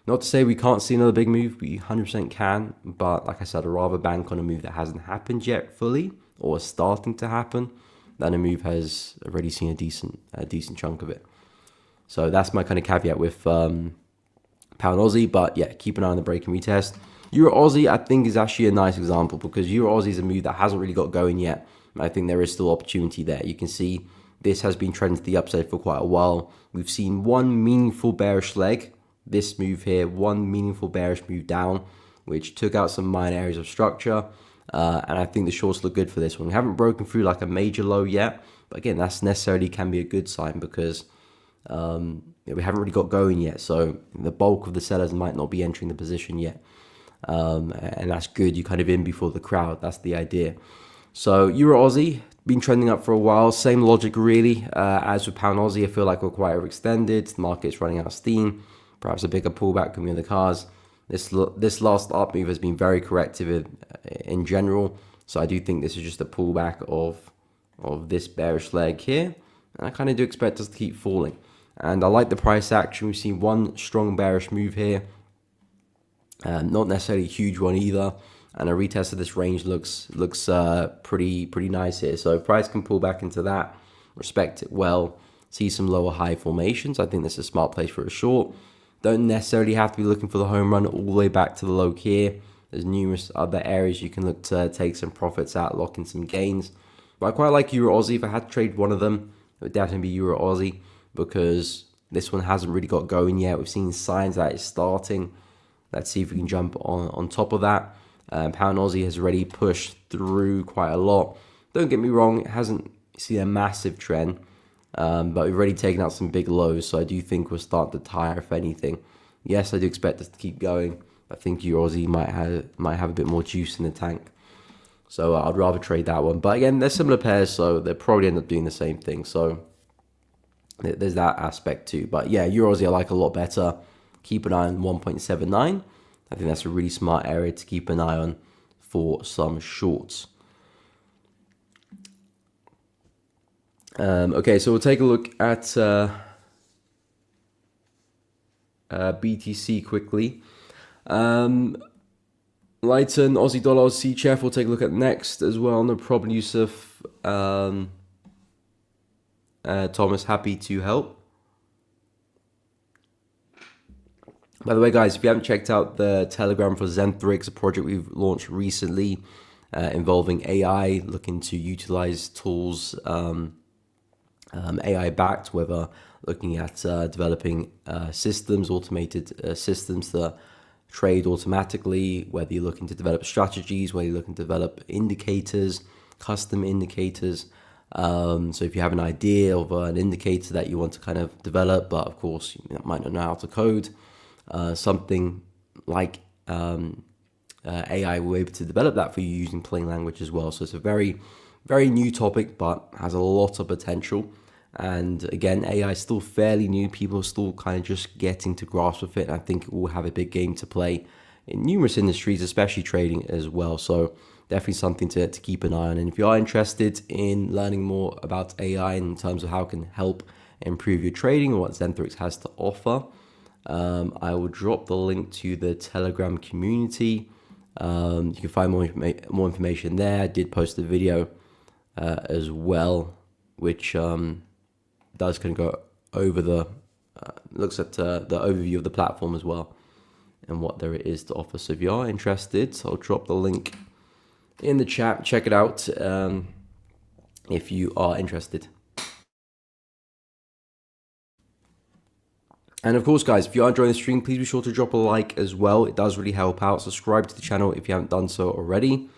Not to say we can't see another big move, we 100% can, but like I said, I'd rather bank on a move that hasn't happened yet fully, or is starting to happen, than a move has already seen a decent chunk of it. So that's my kind of caveat with pound Aussie, but yeah, keep an eye on the break and retest. Euro Aussie, I think, is actually a nice example, because Euro Aussie is a move that hasn't really got going yet. I think there is still opportunity there. You can see this has been trending to the upside for quite a while. We've seen one meaningful bearish leg, this move here, one meaningful bearish move down, which took out some minor areas of structure. And I think the shorts look good for this one. We haven't broken through like a major low yet, but again, that's necessarily can be a good sign, because we haven't really got going yet. So the bulk of the sellers might not be entering the position yet. And that's good. You're kind of in before the crowd. That's the idea. So Euro Aussie, been trending up for a while. Same logic really as with pound Aussie. I feel like we're quite overextended. The market's running out of steam. Perhaps a bigger pullback can be in the cars. This last up move has been very corrective in general. So I do think this is just a pullback of this bearish leg here. And I kind of do expect us to keep falling. And I like the price action. We've seen one strong bearish move here. Not necessarily a huge one either. And a retest of this range looks pretty nice here. So if price can pull back into that, respect it well, see some lower high formations, I think this is a smart place for a short. Don't necessarily have to be looking for the home run all the way back to the low here. There's numerous other areas you can look to take some profits out, lock in some gains. But I quite like Euro Aussie. If I had to trade one of them, it would definitely be Euro Aussie, because this one hasn't really got going yet. We've seen signs that it's starting. Let's see if we can jump on top of that. Pound Aussie has already pushed through quite a lot. Don't get me wrong, it hasn't seen a massive trend, but we've already taken out some big lows, so I do think we'll start to tire, if anything. Yes, I do expect us to keep going. I think Euro Aussie might have a bit more juice in the tank. So I'd rather trade that one. But again, they're similar pairs, so they'll probably end up doing the same thing. So there's that aspect too. But yeah, Euro Aussie I like a lot better. Keep an eye on 1.79. I think that's a really smart area to keep an eye on for some shorts. Okay, so we'll take a look at BTC quickly. Lighten, Aussie dollar, Aussie CHF, we'll take a look at next as well. No problem, Yusuf. Thomas, happy to help. By the way, guys, if you haven't checked out the Telegram for Zentrix, a project we've launched recently involving AI, looking to utilize tools, AI-backed, whether looking at developing systems, automated systems that trade automatically, whether you're looking to develop strategies, whether you're looking to develop indicators, custom indicators. So if you have an idea of an indicator that you want to kind of develop, but of course you might not know how to code, something like AI will be able to develop that for you using plain language as well. So it's a very, very new topic, but has a lot of potential. And again, AI is still fairly new. People are still kind of just getting to grasp with it. And I think it will have a big game to play in numerous industries, especially trading as well. So definitely something to keep an eye on. And if you are interested in learning more about AI in terms of how it can help improve your trading and what Zentrix has to offer, I will drop the link to the Telegram community. You can find more information there. I did post a video as well, which does kind of go over the looks at the overview of the platform as well and what there is to offer. So if you are interested, I'll drop the link in the chat. Check it out if you are interested. And of course, guys, if you are enjoying the stream, please be sure to drop a like as well. It does really help out. Subscribe to the channel if you haven't done so already.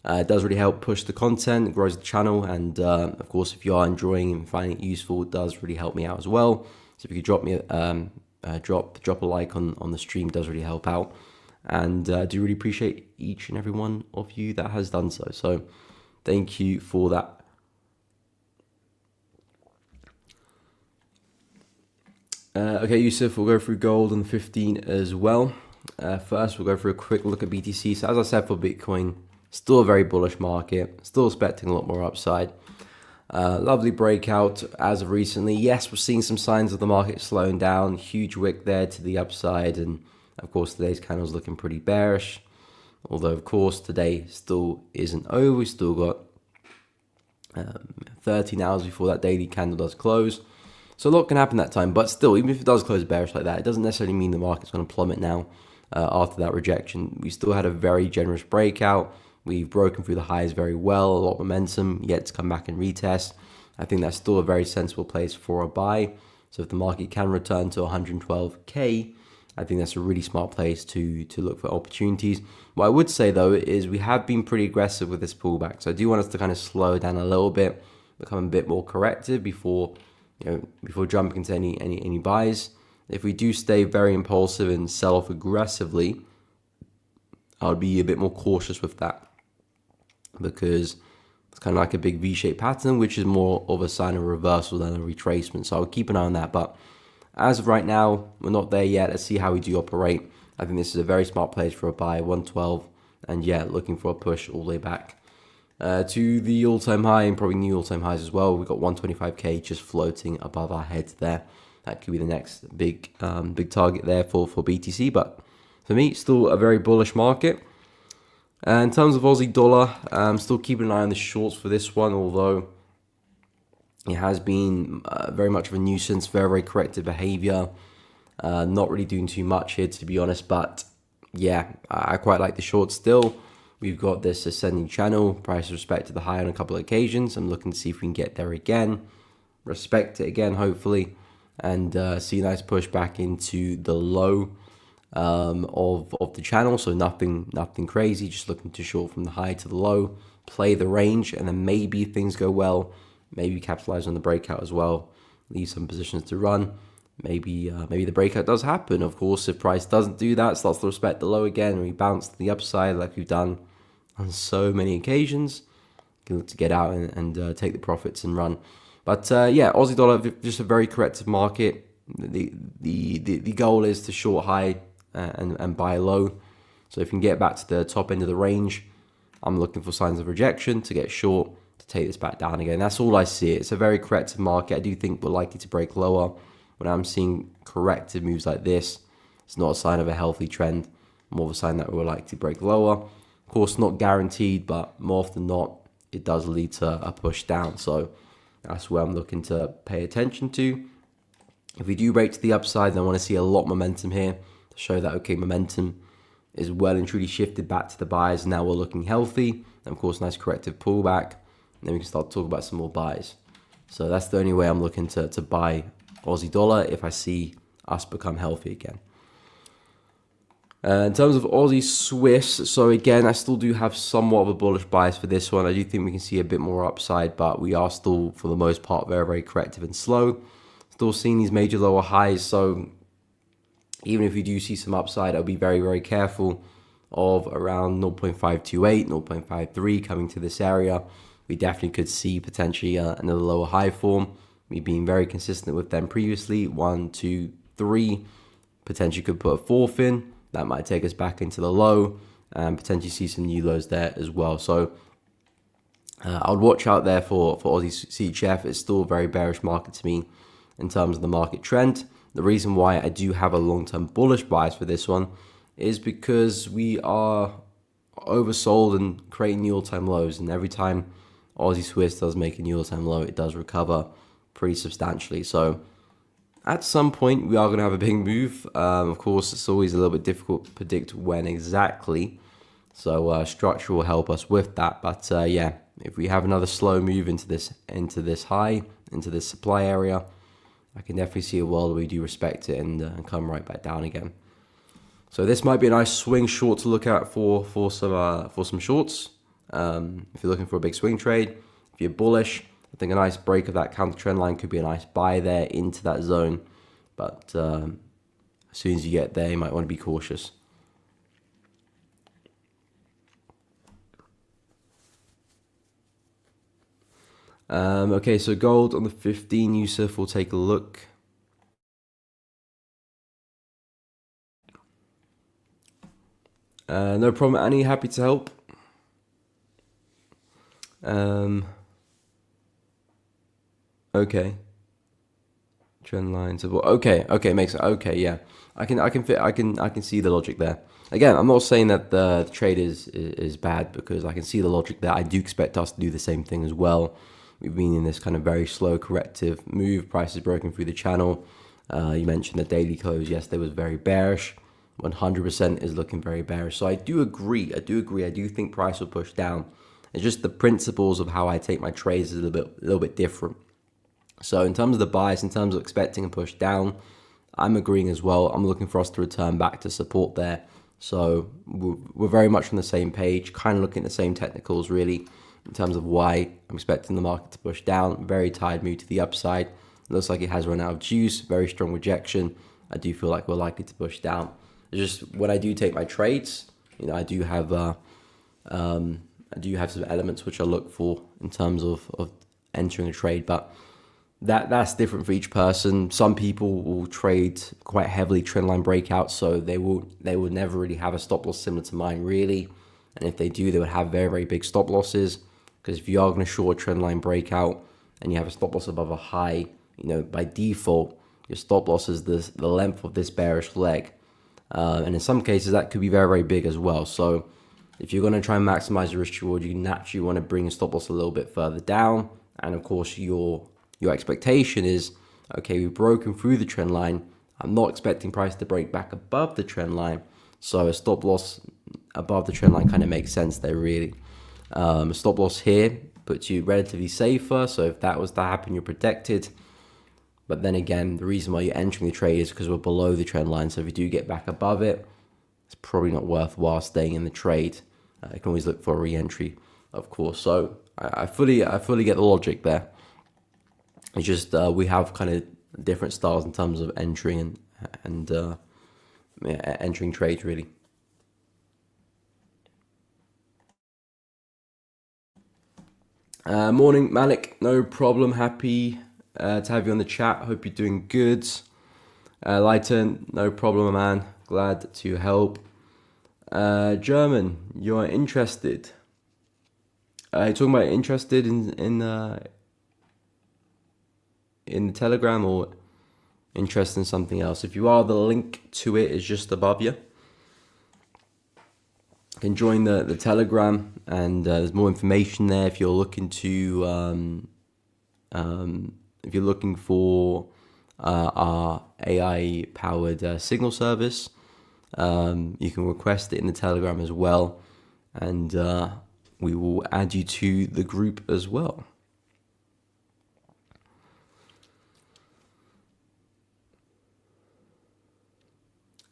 It does really help push the content, it grows the channel. And of course, if you are enjoying and finding it useful, it does really help me out as well. So if you could drop me drop a like on the stream, it does really help out. And I do really appreciate each and every one of you that has done so. So thank you for that. Okay, Yusuf, we'll go through gold on 15 as well. First, we'll go through a quick look at BTC. So as I said for Bitcoin, still a very bullish market, still expecting a lot more upside. Lovely breakout as of recently. Yes, we're seeing some signs of the market slowing down. Huge wick there to the upside. And of course, today's candle is looking pretty bearish. Although, of course, today still isn't over. We still got 13 hours before that daily candle does close. So a lot can happen that time, but still, even if it does close bearish like that, it doesn't necessarily mean the market's going to plummet now after that rejection. We still had a very generous breakout. We've broken through the highs very well, a lot of momentum yet to come back and retest. I think that's still a very sensible place for a buy. So if the market can return to 112K, I think that's a really smart place to look for opportunities. What I would say though is we have been pretty aggressive with this pullback. So I do want us to kind of slow down a little bit, become a bit more corrective before jumping into any buys. If we do stay very impulsive and sell off aggressively, I would be a bit more cautious with that, because it's kind of like a big V-shaped pattern, which is more of a sign of reversal than a retracement. So I'll keep an eye on that. But as of right now, we're not there yet. Let's see how we do operate. I think this is a very smart place for a buy, 112, and yeah, looking for a push all the way back to the all-time high and probably new all-time highs as well. We've got 125K just floating above our heads there. That could be the next big target there for BTC. But for me, still a very bullish market. In terms of Aussie dollar, I'm still keeping an eye on the shorts for this one, although it has been very much of a nuisance, very, very corrective behavior. Not really doing too much here, to be honest, but yeah, I quite like the short still. We've got this ascending channel, price respect to the high on a couple of occasions. I'm looking to see if we can get there again, respect it again, hopefully, and see a nice push back into the low of the channel. So nothing crazy, just looking to short from the high to the low, play the range, and then maybe if things go well, maybe capitalize on the breakout as well, leave some positions to run. Maybe the breakout does happen. Of course, if price doesn't do that, starts to respect the low again, and we bounce to the upside like we've done on so many occasions, you can look to get out and take the profits and run. But yeah, Aussie dollar, just a very corrective market. The goal is to short high and buy low. So if you can get back to the top end of the range, I'm looking for signs of rejection to get short, to take this back down again. That's all I see. It's a very corrective market. I do think we're likely to break lower. When I'm seeing corrective moves like this, It's not a sign of a healthy trend, more of a sign that we're likely to break lower. Of course, not guaranteed, but more often than not, it does lead to a push down. So that's where I'm looking to pay attention to. If we do break to the upside, then I want to see a lot of momentum here to show that, okay, momentum is well and truly shifted back to the buys. Now we're looking healthy. And of course, nice corrective pullback. And then we can start talking about some more buys. So that's the only way I'm looking to buy Aussie dollar, if I see us become healthy again. In terms of Aussie Swiss, so again, I still do have somewhat of a bullish bias for this one. I do think we can see a bit more upside, but we are still, for the most part, very, very corrective and slow. Still seeing these major lower highs, so even if you do see some upside, I'll be very, very careful of around 0.528, 0.53 coming to this area. We definitely could see potentially another lower high form. We've been very consistent with them previously. 1, 2, 3. Potentially could put a fourth in. That might take us back into the low and potentially see some new lows there as well. So I would watch out there for Aussie CHF. It's still a very bearish market to me in terms of the market trend. The reason why I do have a long-term bullish bias for this one is because we are oversold and creating new all-time lows. And every time Aussie Swiss does make a new all-time low, it does recover pretty substantially. So at some point, we are going to have a big move. Of course, it's always a little bit difficult to predict when exactly. So structure will help us with that. But yeah, if we have another slow move into this high, into this supply area, I can definitely see a world where we do respect it and come right back down again. So this might be a nice swing short to look at for some shorts. If you're looking for a big swing trade, if you're bullish, I think a nice break of that counter trend line could be a nice buy there into that zone. But as soon as you get there, you might want to be cautious. Okay, so gold on the 15, Yusuf, we'll take a look. No problem, Annie, happy to help. Okay. Trend lines. Okay, makes it okay. Yeah, I can see the logic there. Again, I'm not saying that the trade is bad because I can see the logic there. I do expect us to do the same thing as well. We've been in this kind of very slow corrective move. Price is broken through the channel. You mentioned the daily close yesterday was very bearish. 100% is looking very bearish. So I do agree. I do think price will push down. It's just the principles of how I take my trades is a little bit different. So in terms of the bias, in terms of expecting a push down, I'm agreeing as well. I'm looking for us to return back to support there. So we're very much on the same page, kind of looking at the same technicals really, in terms of why I'm expecting the market to push down. Very tired move to the upside. It looks like it has run out of juice. Very strong rejection. I do feel like we're likely to push down. It's just when I do take my trades, I do have some elements which I look for in terms of entering a trade, but that's different for each person. Some people will trade quite heavily trendline breakouts, so they will never really have a stop loss similar to mine really. And if they do, they would have very, very big stop losses, because if you are going to short a trendline breakout and you have a stop loss above a high, by default your stop loss is the length of this bearish leg, and in some cases that could be very, very big as well. So if you're going to try and maximize your risk reward, you naturally want to bring your stop loss a little bit further down. And of course your expectation is, okay, we've broken through the trend line. I'm not expecting price to break back above the trend line. So a stop loss above the trend line kind of makes sense there really. A stop loss here puts you relatively safer. So if that was to happen, you're protected. But then again, the reason why you're entering the trade is because we're below the trend line. So if you do get back above it, it's probably not worthwhile staying in the trade. You can always look for a re-entry, of course. So I fully get the logic there. It's just we have kind of different styles in terms of entering and entering trades really. Morning, Malik. No problem. Happy to have you on the chat. Hope you're doing good. Lighten, no problem, man. Glad to help. German, you're interested. You're talking about interested in the Telegram, or interested in something else. If you are, the link to it is just above you. You can join the Telegram, and there's more information there if you're looking to if you're looking for our AI powered signal service. You can request it in the Telegram as well, and we will add you to the group as well.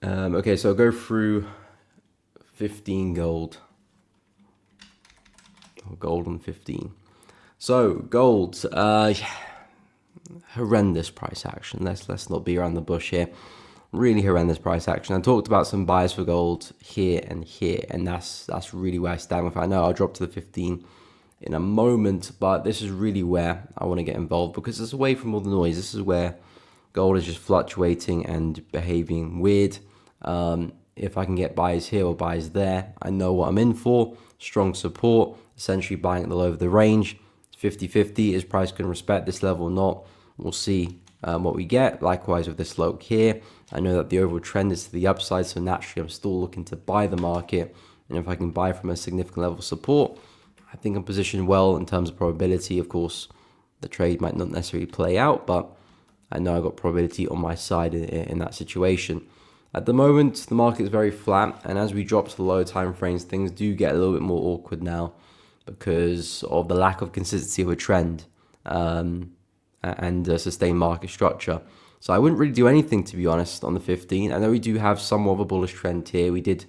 Okay, so I'll go through 15 gold. Gold on 15. So gold, horrendous price action. Let's not be around the bush here. Really horrendous price action. I talked about some buys for gold here, and that's really where I stand with it. I know I'll drop to the 15 in a moment, but this is really where I want to get involved, because it's away from all the noise. This is where gold is just fluctuating and behaving weird. If I can get buys here or buys there, I know what I'm in for. Strong support, essentially buying at the low of the range. 50-50, is price going to respect this level or not? We'll see what we get. Likewise with this slope here, I know that the overall trend is to the upside, so naturally I'm still looking to buy the market. And if I can buy from a significant level of support, I think I'm positioned well in terms of probability. Of course, the trade might not necessarily play out, but I know I've got probability on my side in that situation. At the moment, the market is very flat, and as we drop to the lower time frames, things do get a little bit more awkward now because of the lack of consistency of a trend and a sustained market structure. So I wouldn't really do anything, to be honest, on the 15. I know we do have somewhat of a bullish trend here. We did,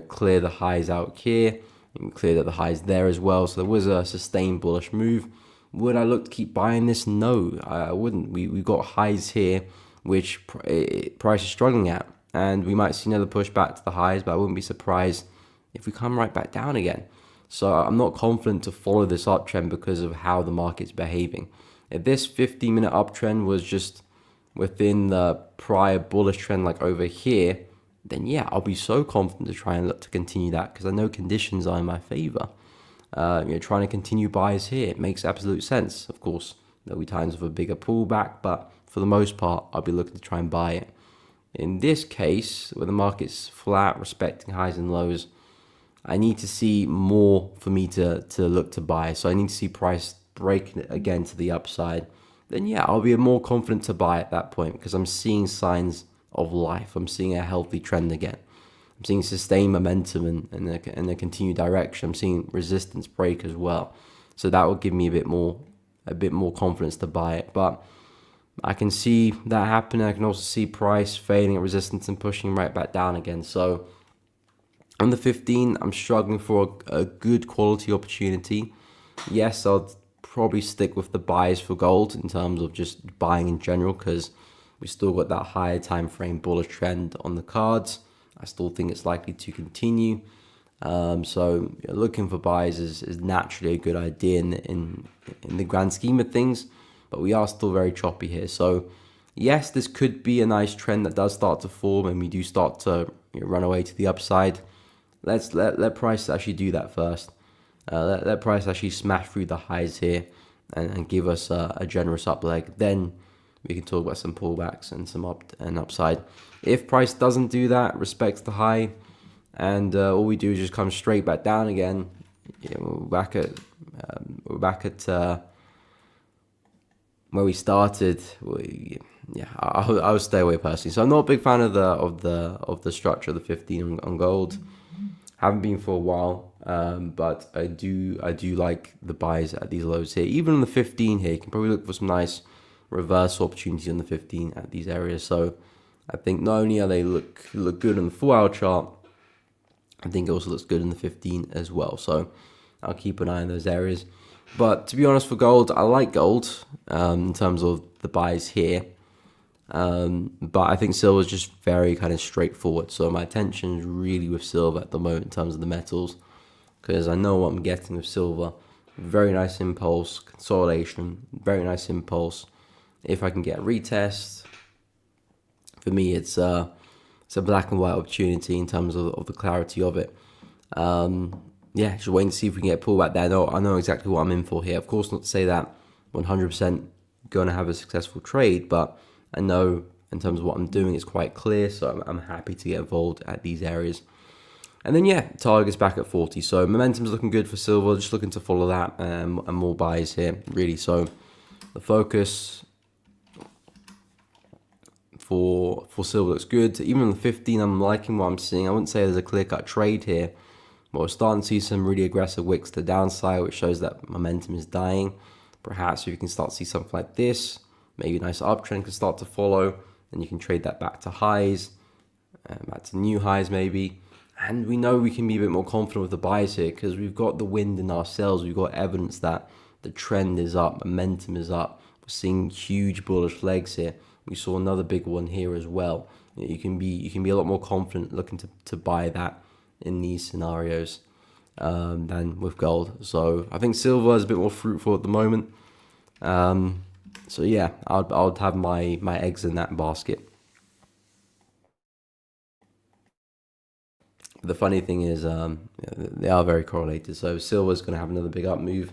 clear the highs out here and cleared up the highs there as well. So there was a sustained bullish move. Would I look to keep buying this? No, I wouldn't. We got highs here, which price is struggling at. And we might see another push back to the highs, but I wouldn't be surprised if we come right back down again. So I'm not confident to follow this uptrend because of how the market's behaving. If this 15-minute uptrend was just within the prior bullish trend, like over here, then yeah, I'll be so confident to try and look to continue that, because I know conditions are in my favor. Trying to continue buys here, it makes absolute sense. Of course, there'll be times of a bigger pullback, but for the most part, I'll be looking to try and buy it. In this case, where the market's flat, respecting highs and lows, I need to see more for me to look to buy. So I need to see price break again to the upside. Then yeah, I'll be more confident to buy at that point, because I'm seeing signs of life. I'm seeing a healthy trend again. I'm seeing sustained momentum and a continued direction. I'm seeing resistance break as well. So that will give me a bit more confidence to buy it. But I can see that happening. I can also see price failing at resistance and pushing right back down again. So on the 15, I'm struggling for a good quality opportunity. Yes, I'll probably stick with the buys for gold in terms of just buying in general, because we still got that higher time frame bullish trend on the cards. I still think it's likely to continue. So looking for buys is naturally a good idea in the grand scheme of things. But we are still very choppy here. So yes, this could be a nice trend that does start to form, and we do start to run away to the upside. Let's let price actually do that first. Let price actually smash through the highs here and give us a generous up leg. Then we can talk about some pullbacks and some upside. If price doesn't do that, respects the high, and all we do is just come straight back down again, we're back at where we started. I would stay away personally. So I'm not a big fan of the structure of the 15 on gold. Haven't been for a while, but I do like the buys at these lows here. Even on the 15 here, you can probably look for some nice reversal opportunities on the 15 at these areas. So I think not only are they look good on the 4-hour chart, I think it also looks good in the 15 as well. So I'll keep an eye on those areas. But to be honest, for gold, I like gold in terms of the buys here. But I think silver is just very kind of straightforward. So my attention is really with silver at the moment in terms of the metals, because I know what I'm getting with silver. Very nice impulse, consolidation, very nice impulse. If I can get a retest, for me, it's a black and white opportunity in terms of the clarity of it. Just waiting to see if we can get a pullback there. I know exactly what I'm in for here. Of course, not to say that 100% going to have a successful trade, but I know in terms of what I'm doing is quite clear, so I'm happy to get involved at these areas. And then yeah, target's back at 40, so momentum's looking good for silver. Just looking to follow that, and more buys here really. So the focus for silver looks good. Even on the 15, I'm liking what I'm seeing. I wouldn't say there's a clear-cut trade here, but we're starting to see some really aggressive wicks to the downside, which shows that momentum is dying. Perhaps if you can start to see something like this, maybe a nice uptrend can start to follow, and you can trade that back to highs, back to new highs maybe. And we know we can be a bit more confident with the buys here because we've got the wind in our sails. We've got evidence that the trend is up, momentum is up. We're seeing huge bullish legs here. We saw another big one here as well. You can be a lot more confident looking to buy that in these scenarios than with gold. So I think silver is a bit more fruitful at the moment. So yeah, I would have my eggs in that basket. The funny thing is, they are very correlated. So silver's going to have another big up move.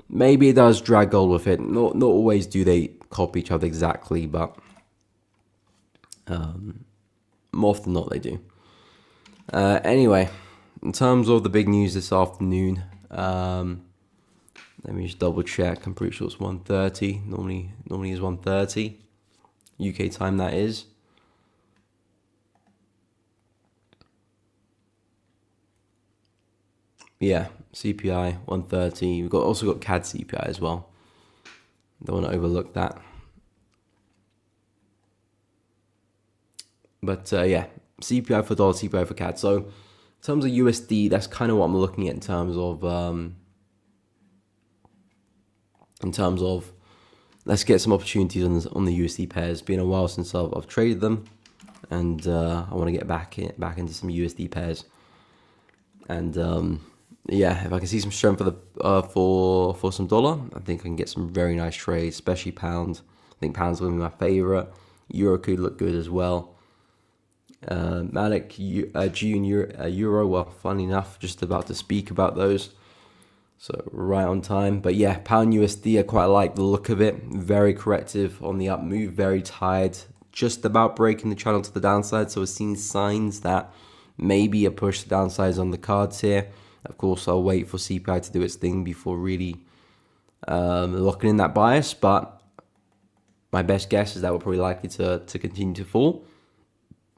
Maybe it does drag gold with it. Not always do they copy each other exactly, but more often than not they do. Anyway, in terms of the big news this afternoon, let me just double check. I'm pretty sure it's 1:30. Normally is 1:30 UK time, that is. Yeah, CPI 1:30. We've also got CAD CPI as well. Don't want to overlook that. But yeah, CPI for dollar, CPI for CAD. So in terms of USD, that's kind of what I'm looking at in terms of let's get some opportunities on the USD pairs. It's been a while since I've traded them, and I want to get back into some USD pairs. And yeah, if I can see some strength for some dollar, I think I can get some very nice trades, especially pound. I think pound's going to be my favorite. Euro could look good as well. Malik, June, Euro, well, funny enough, just about to speak about those. So right on time. But yeah, pound USD, I quite like the look of it. Very corrective on the up move, very tired. Just about breaking the channel to the downside. So we're seeing signs that maybe a push to downsides on the cards here. Of course, I'll wait for CPI to do its thing before really locking in that bias. But my best guess is that we're probably likely to continue to fall.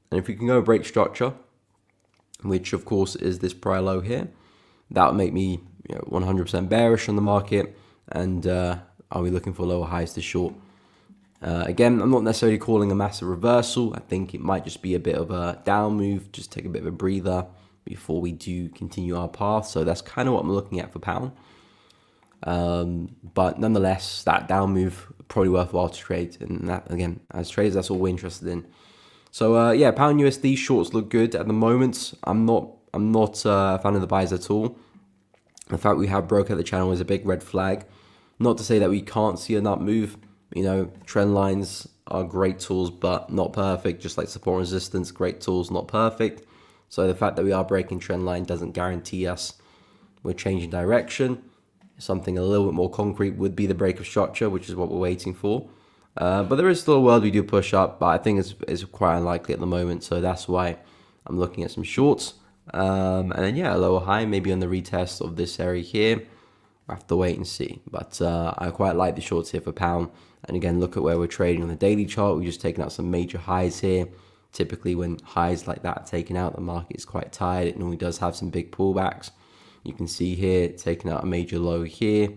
And if we can go break structure, which of course is this prior low here, that would make me 100% bearish on the market. And I'll be looking for lower highs to short. Again, I'm not necessarily calling a massive reversal. I think it might just be a bit of a down move, just take a bit of a breather before we do continue our path. So that's kind of what I'm looking at for pound. But nonetheless, that down move probably worthwhile to trade. And that, again, as traders, that's all we're interested in. So yeah, pound USD shorts look good at the moment. I'm not a fan of the buys at all. The fact we have broke out the channel is a big red flag. Not to say that we can't see an up move. Trend lines are great tools, but not perfect. Just like support and resistance, great tools, not perfect. So the fact that we are breaking trend line doesn't guarantee us we're changing direction. Something a little bit more concrete would be the break of structure, which is what we're waiting for. But there is still a world we do push up, but I think it's quite unlikely at the moment. So that's why I'm looking at some shorts. And then yeah, a lower high, maybe on the retest of this area here. I have to wait and see. But I quite like the shorts here for pound. And again, look at where we're trading on the daily chart. We've just taken out some major highs here. Typically when highs like that are taken out, the market is quite tired. It normally does have some big pullbacks. You can see here, taking out a major low here.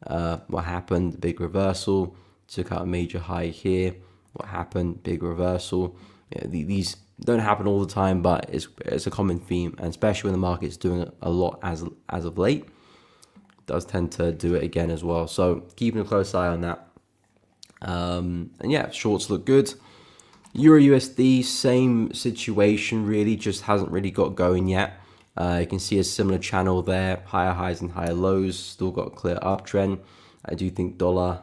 What happened? Big reversal. Took out a major high here. What happened? Big reversal. Yeah, these don't happen all the time, but it's a common theme. And especially when the market's doing a lot as of late, it does tend to do it again as well. So keeping a close eye on that. And yeah, shorts look good. Euro USD, same situation really, just hasn't really got going yet. You can see a similar channel there, higher highs and higher lows, still got a clear uptrend. I do think dollar,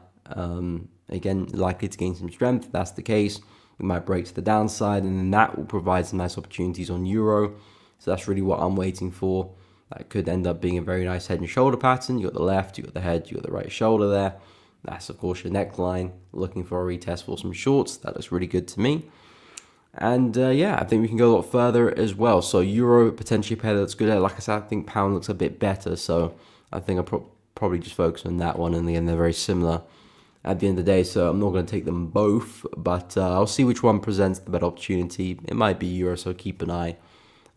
again, likely to gain some strength. If that's the case, we might break to the downside, and then that will provide some nice opportunities on euro. So that's really what I'm waiting for. That could end up being a very nice head and shoulder pattern. You got the left, you got the head, you got the right shoulder there. That's of course your neckline. Looking for a retest for some shorts. That looks really good to me. And yeah, I think we can go a lot further as well. So euro potentially a pair that's good. Like I said, I think pound looks a bit better. So I think I'll probably just focus on that one. And again, they're very similar at the end of the day. So I'm not going to take them both, but I'll see which one presents the better opportunity. It might be euro, so keep an eye.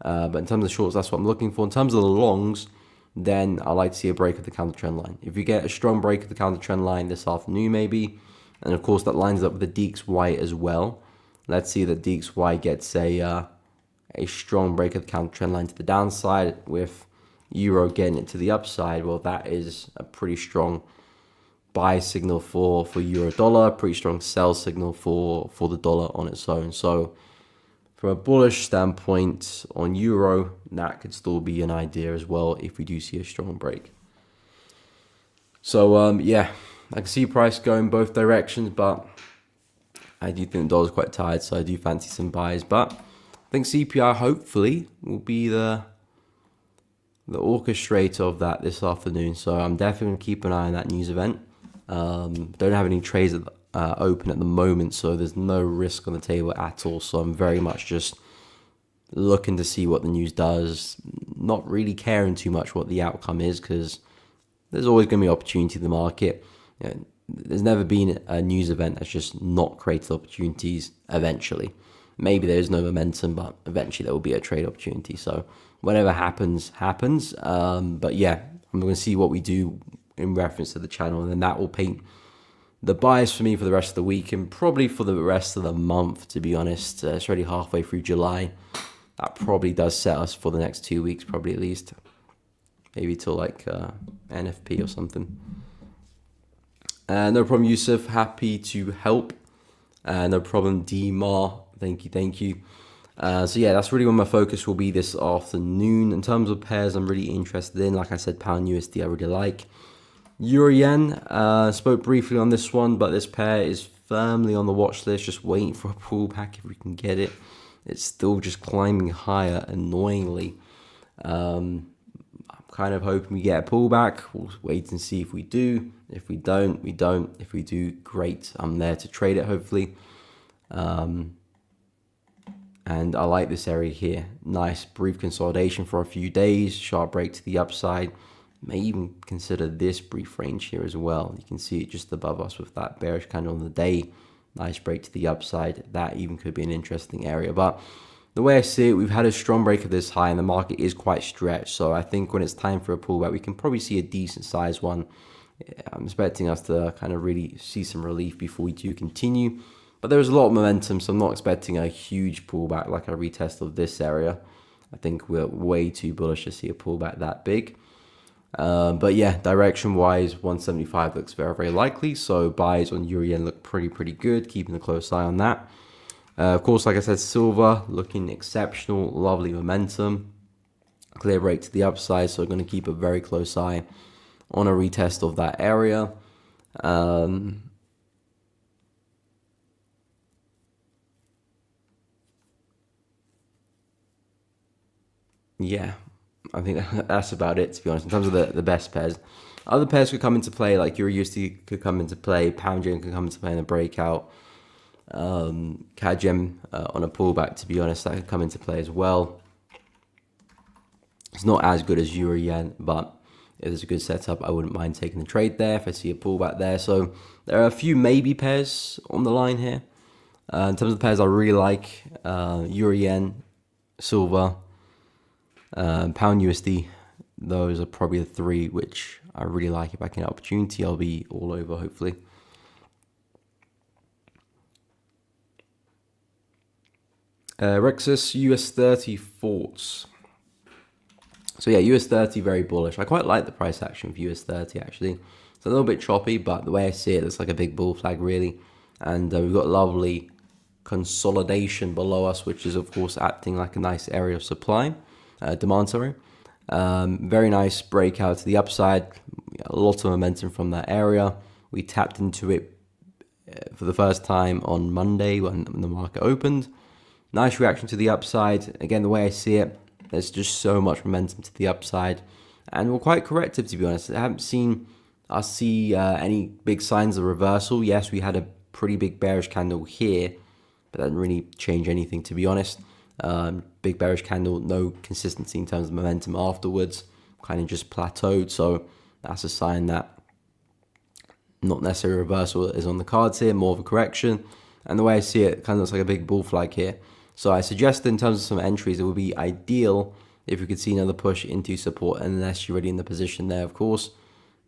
But in terms of the shorts, that's what I'm looking for. In terms of the longs, then I like to see a break of the counter trend line. If you get a strong break of the counter trend line this afternoon, maybe, and of course that lines up with the DXY as well. Let's see that DXY gets a strong break of the counter trend line to the downside, with euro getting it to the upside. Well, that is a pretty strong buy signal for euro dollar, pretty strong sell signal for the dollar on its own. So from a bullish standpoint on euro, that could still be an idea as well if we do see a strong break. So yeah, I can see price going both directions, but I do think the dollar's quite tired, so I do fancy some buys. But I think CPI hopefully will be the orchestrator of that this afternoon. So I'm definitely going to keep an eye on that news event. Don't have any trades open at the moment, so there's no risk on the table at all. So I'm very much just looking to see what the news does, not really caring too much what the outcome is, because there's always going to be opportunity in the market. You know, there's never been a news event that's just not created opportunities eventually. Maybe there's no momentum, but eventually there will be a trade opportunity. So whatever happens, happens. But yeah, I'm going to see what we do in reference to the channel, and then that will paint the bias for me for the rest of the week and probably for the rest of the month, to be honest. It's already halfway through July. That probably does set us for the next 2 weeks, probably at least. Maybe till like NFP or something. No problem, Yusuf. Happy to help. No problem, D-Mar. Thank you. So yeah, that's really where my focus will be this afternoon. In terms of pairs I'm really interested in, like I said, pound USD I really like. Euro yen, spoke briefly on this one, but this pair is firmly on the watch list, just waiting for a pullback if we can get it. It's still just climbing higher, annoyingly. I'm kind of hoping we get a pullback. We'll wait and see if we do. If we don't, we don't. If we do, great. I'm there to trade it, hopefully. And I like this area here. Nice brief consolidation for a few days. Sharp break to the upside. May even consider this brief range here as well. You can see it just above us with that bearish candle on the day. Nice break to the upside. That even could be an interesting area. But the way I see it, we've had a strong break of this high and the market is quite stretched. So I think when it's time for a pullback, we can probably see a decent size one. I'm expecting us to kind of really see some relief before we do continue. But there's a lot of momentum, so I'm not expecting a huge pullback like a retest of this area. I think we're way too bullish to see a pullback that big. But yeah, direction-wise, 175 looks very, very likely. So buys on Euro Yen look pretty good, keeping a close eye on that. Of course, like I said, silver looking exceptional, lovely momentum. Clear break to the upside, so we're going to keep a very close eye on a retest of that area. Yeah, I think that's about it, to be honest, in terms of the best pairs. Other pairs could come into play, like Euro USD could come into play, Pound Yen could come into play in a breakout. CAD Gem on a pullback, to be honest, that could come into play as well. It's not as good as Euro Yen, but if there's a good setup, I wouldn't mind taking the trade there if I see a pullback there. So there are a few maybe pairs on the line here. In terms of the pairs I really like, Euro Yen, silver, Pound USD, those are probably the three which I really like. If I can get opportunity, I'll be all over, hopefully. Rexus US30 thoughts. So yeah, US30 very bullish. I quite like the price action for US30 actually. It's a little bit choppy, but the way I see it, it's like a big bull flag really. And we've got lovely consolidation below us, which is of course acting like a nice area of supply. Demand, sorry. Very nice breakout to the upside. A lot of momentum from that area. We tapped into it for the first time on Monday when the market opened. Nice reaction to the upside. Again, the way I see it, there's just so much momentum to the upside. And we're quite corrective, to be honest. I haven't seen I see any big signs of reversal. Yes, we had a pretty big bearish candle here, but that didn't really change anything, to be honest. Big bearish candle, no consistency in terms of momentum afterwards, kind of just plateaued. So that's a sign that not necessarily a reversal is on the cards here, more of a correction. And the way I see it, kind of looks like a big bull flag here. So I suggest in terms of some entries, it would be ideal if we could see another push into support, unless you're already in the position there, of course,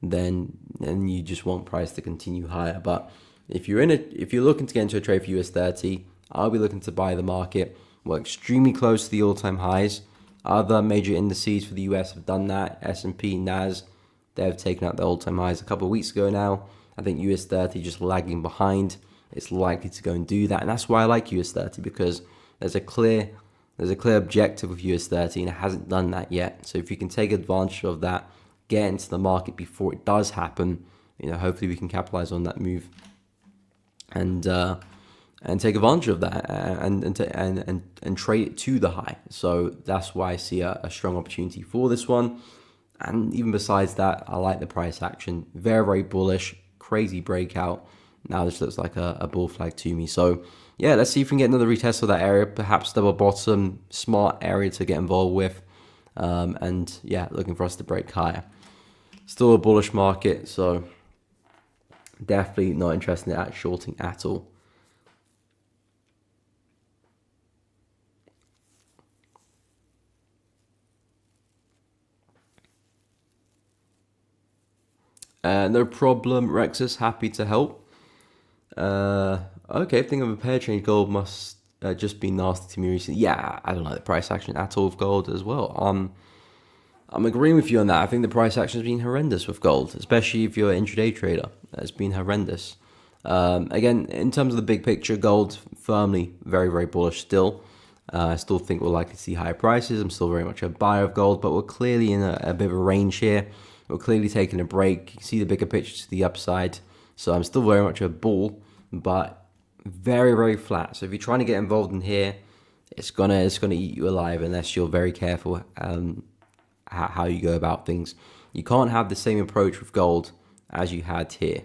then you just want price to continue higher. But if you're looking to get into a trade for US30, I'll be looking to buy the market. We're extremely close to the all-time highs. Other major indices for the US have done that. S&P, NAS, they've taken out their all-time highs a couple of weeks ago now. I think US30 just lagging behind. It's likely to go and do that, and that's why I like US30, because there's a clear objective with US30, and it hasn't done that yet. So if you can take advantage of that, get into the market before it does happen, hopefully we can capitalize on that move and take advantage of that and trade it to the high. So that's why I see a strong opportunity for this one. And even besides that, I like the price action. Very, very bullish, crazy breakout. Now this looks like a bull flag to me. So yeah, let's see if we can get another retest of that area, perhaps double bottom, smart area to get involved with. And yeah, looking for us to break higher. Still a bullish market, so definitely not interested in shorting at all. No problem, Rexus, happy to help. Okay, think of a pair change. Gold must just be nasty to me recently. Yeah, I don't like the price action at all of gold as well. I'm agreeing with you on that. I think the price action has been horrendous with gold, especially if you're an intraday trader. It's been horrendous. Again, in terms of the big picture, gold firmly very, very bullish still. I still think we're likely to see higher prices. I'm still very much a buyer of gold, but we're clearly in a bit of a range here. We're clearly taking a break. You can see the bigger picture to the upside. So I'm still very much a bull, but very, very flat. So if you're trying to get involved in here, it's gonna eat you alive unless you're very careful how you go about things. You can't have the same approach with gold as you had here.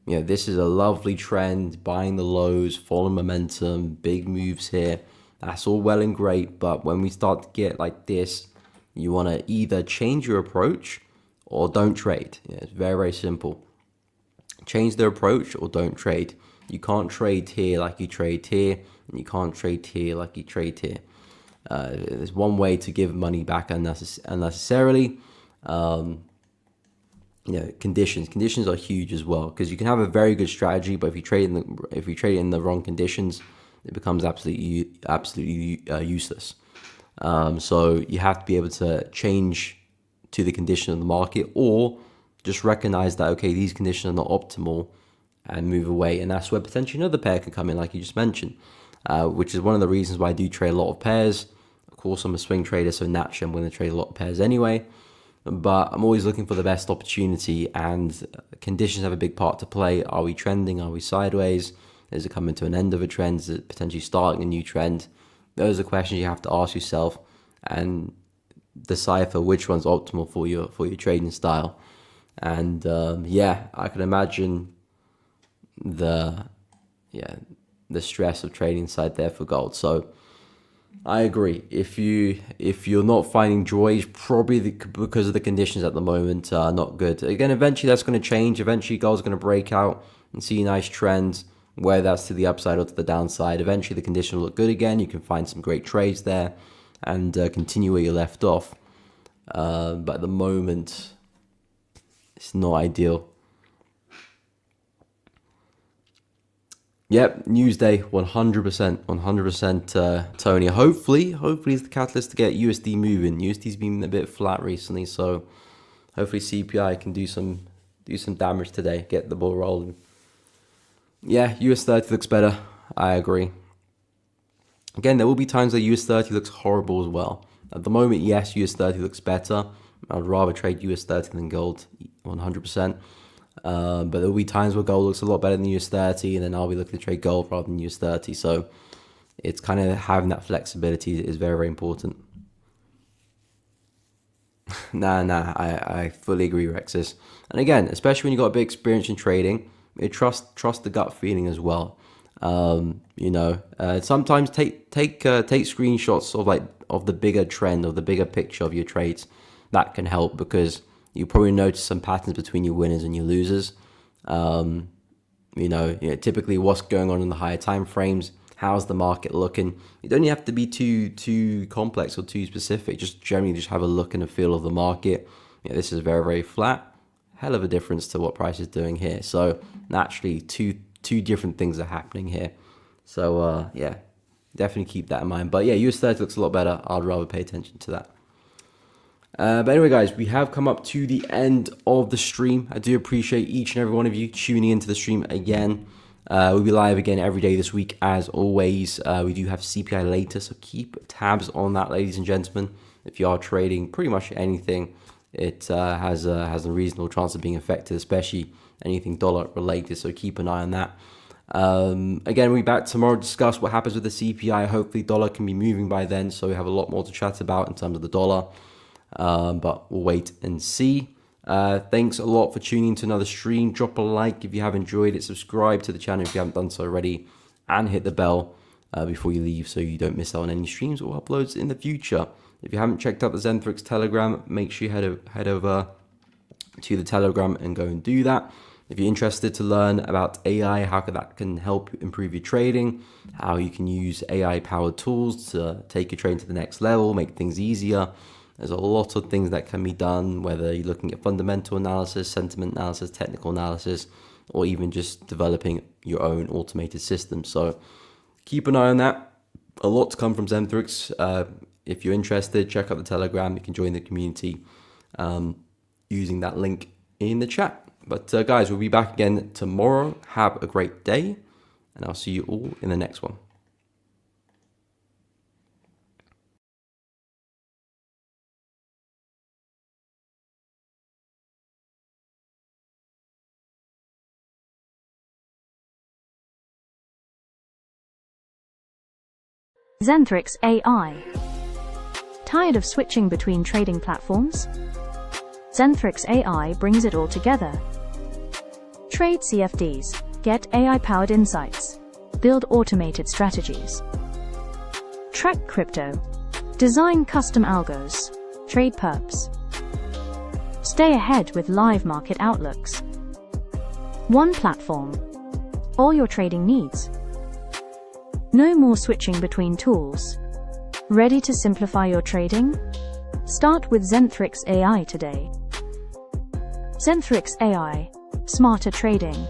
This is a lovely trend, buying the lows, following momentum, big moves here. That's all well and great, but when we start to get like this, you want to either change your approach or don't trade. It's very, very simple. Change the approach or don't trade. You can't trade here like you trade here, and you can't trade here like you trade here. There's one way to give money back unnecessarily. Conditions are huge as well, because you can have a very good strategy, but if you trade in the wrong conditions, it becomes absolutely useless. So you have to be able to change to the condition of the market, or just recognize that, okay, these conditions are not optimal, and move away. And that's where potentially another pair can come in, like you just mentioned, which is one of the reasons why I do trade a lot of pairs. Of course, I'm a swing trader, so naturally I'm going to trade a lot of pairs anyway, but I'm always looking for the best opportunity, and conditions have a big part to play. Are we trending? Are we sideways? Is it coming to an end of a trend? Is it potentially starting a new trend? Those are questions you have to ask yourself and decipher which one's optimal for your trading style. And yeah, I can imagine the stress of trading side there for gold. So I agree. If you're not finding joy, it's probably because of the conditions at the moment are not good. Again, eventually that's going to change. Eventually gold's going to break out and see nice trends, whether that's to the upside or to the downside. Eventually the condition will look good again. You can find some great trades there and continue where you left off. But at the moment, it's not ideal. Yep, Newsday, 100%, Tony. Hopefully it's the catalyst to get USD moving. USD's been a bit flat recently, so hopefully CPI can do some damage today, get the ball rolling. Yeah, US30 looks better. I agree. Again, there will be times that US30 looks horrible as well. At the moment, yes, US30 looks better. I'd rather trade US30 than gold, 100%. But there will be times where gold looks a lot better than US30, and then I'll be looking to trade gold rather than US30. So it's kind of having that flexibility is very, very important. I fully agree, Rexus. And again, especially when you got a big experience in trading, trust the gut feeling as well. Sometimes take screenshots of the bigger trend, of the bigger picture of your trades. That can help, because you probably notice some patterns between your winners and your losers. Typically what's going on in the higher time frames. How's the market looking? You don't have to be too complex or too specific. Just generally just have a look and a feel of the market. This is very, very flat. Hell of a difference to what price is doing here. So naturally, two different things are happening here. So definitely keep that in mind. But yeah, US 30 looks a lot better. I'd rather pay attention to that. But anyway, guys, we have come up to the end of the stream. I do appreciate each and every one of you tuning into the stream again. We'll be live again every day this week, as always. We do have CPI later, so keep tabs on that, ladies and gentlemen. If you are trading pretty much anything, it has a reasonable chance of being affected, especially anything dollar related, so keep an eye on that. Again, we'll be back tomorrow to discuss what happens with the CPI. Hopefully dollar can be moving by then, so we have a lot more to chat about in terms of the dollar. But we'll wait and see. Thanks a lot for tuning into another stream. Drop a like if you have enjoyed it. Subscribe to the channel if you haven't done so already, and hit the bell before you leave so you don't miss out on any streams or uploads in the future. If you haven't checked out the Zentrix Telegram, make sure you head over to the Telegram and go and do that. If you're interested to learn about AI, how that can help improve your trading, how you can use AI-powered tools to take your trading to the next level, make things easier. There's a lot of things that can be done, whether you're looking at fundamental analysis, sentiment analysis, technical analysis, or even just developing your own automated system. So keep an eye on that. A lot to come from Zentrix. If you're interested, check out the Telegram. You can join the community using that link in the chat. But guys, we'll be back again tomorrow. Have a great day, and I'll see you all in the next one. Zentrix AI. Tired of switching between trading platforms? Zentrix AI brings it all together. Trade CFDs, get AI-powered insights, build automated strategies, track crypto, design custom algos, trade perps. Stay ahead with live market outlooks. One platform, all your trading needs. No more switching between tools. Ready to simplify your trading? Start with Zentrix AI today. Zentrix AI, smarter trading.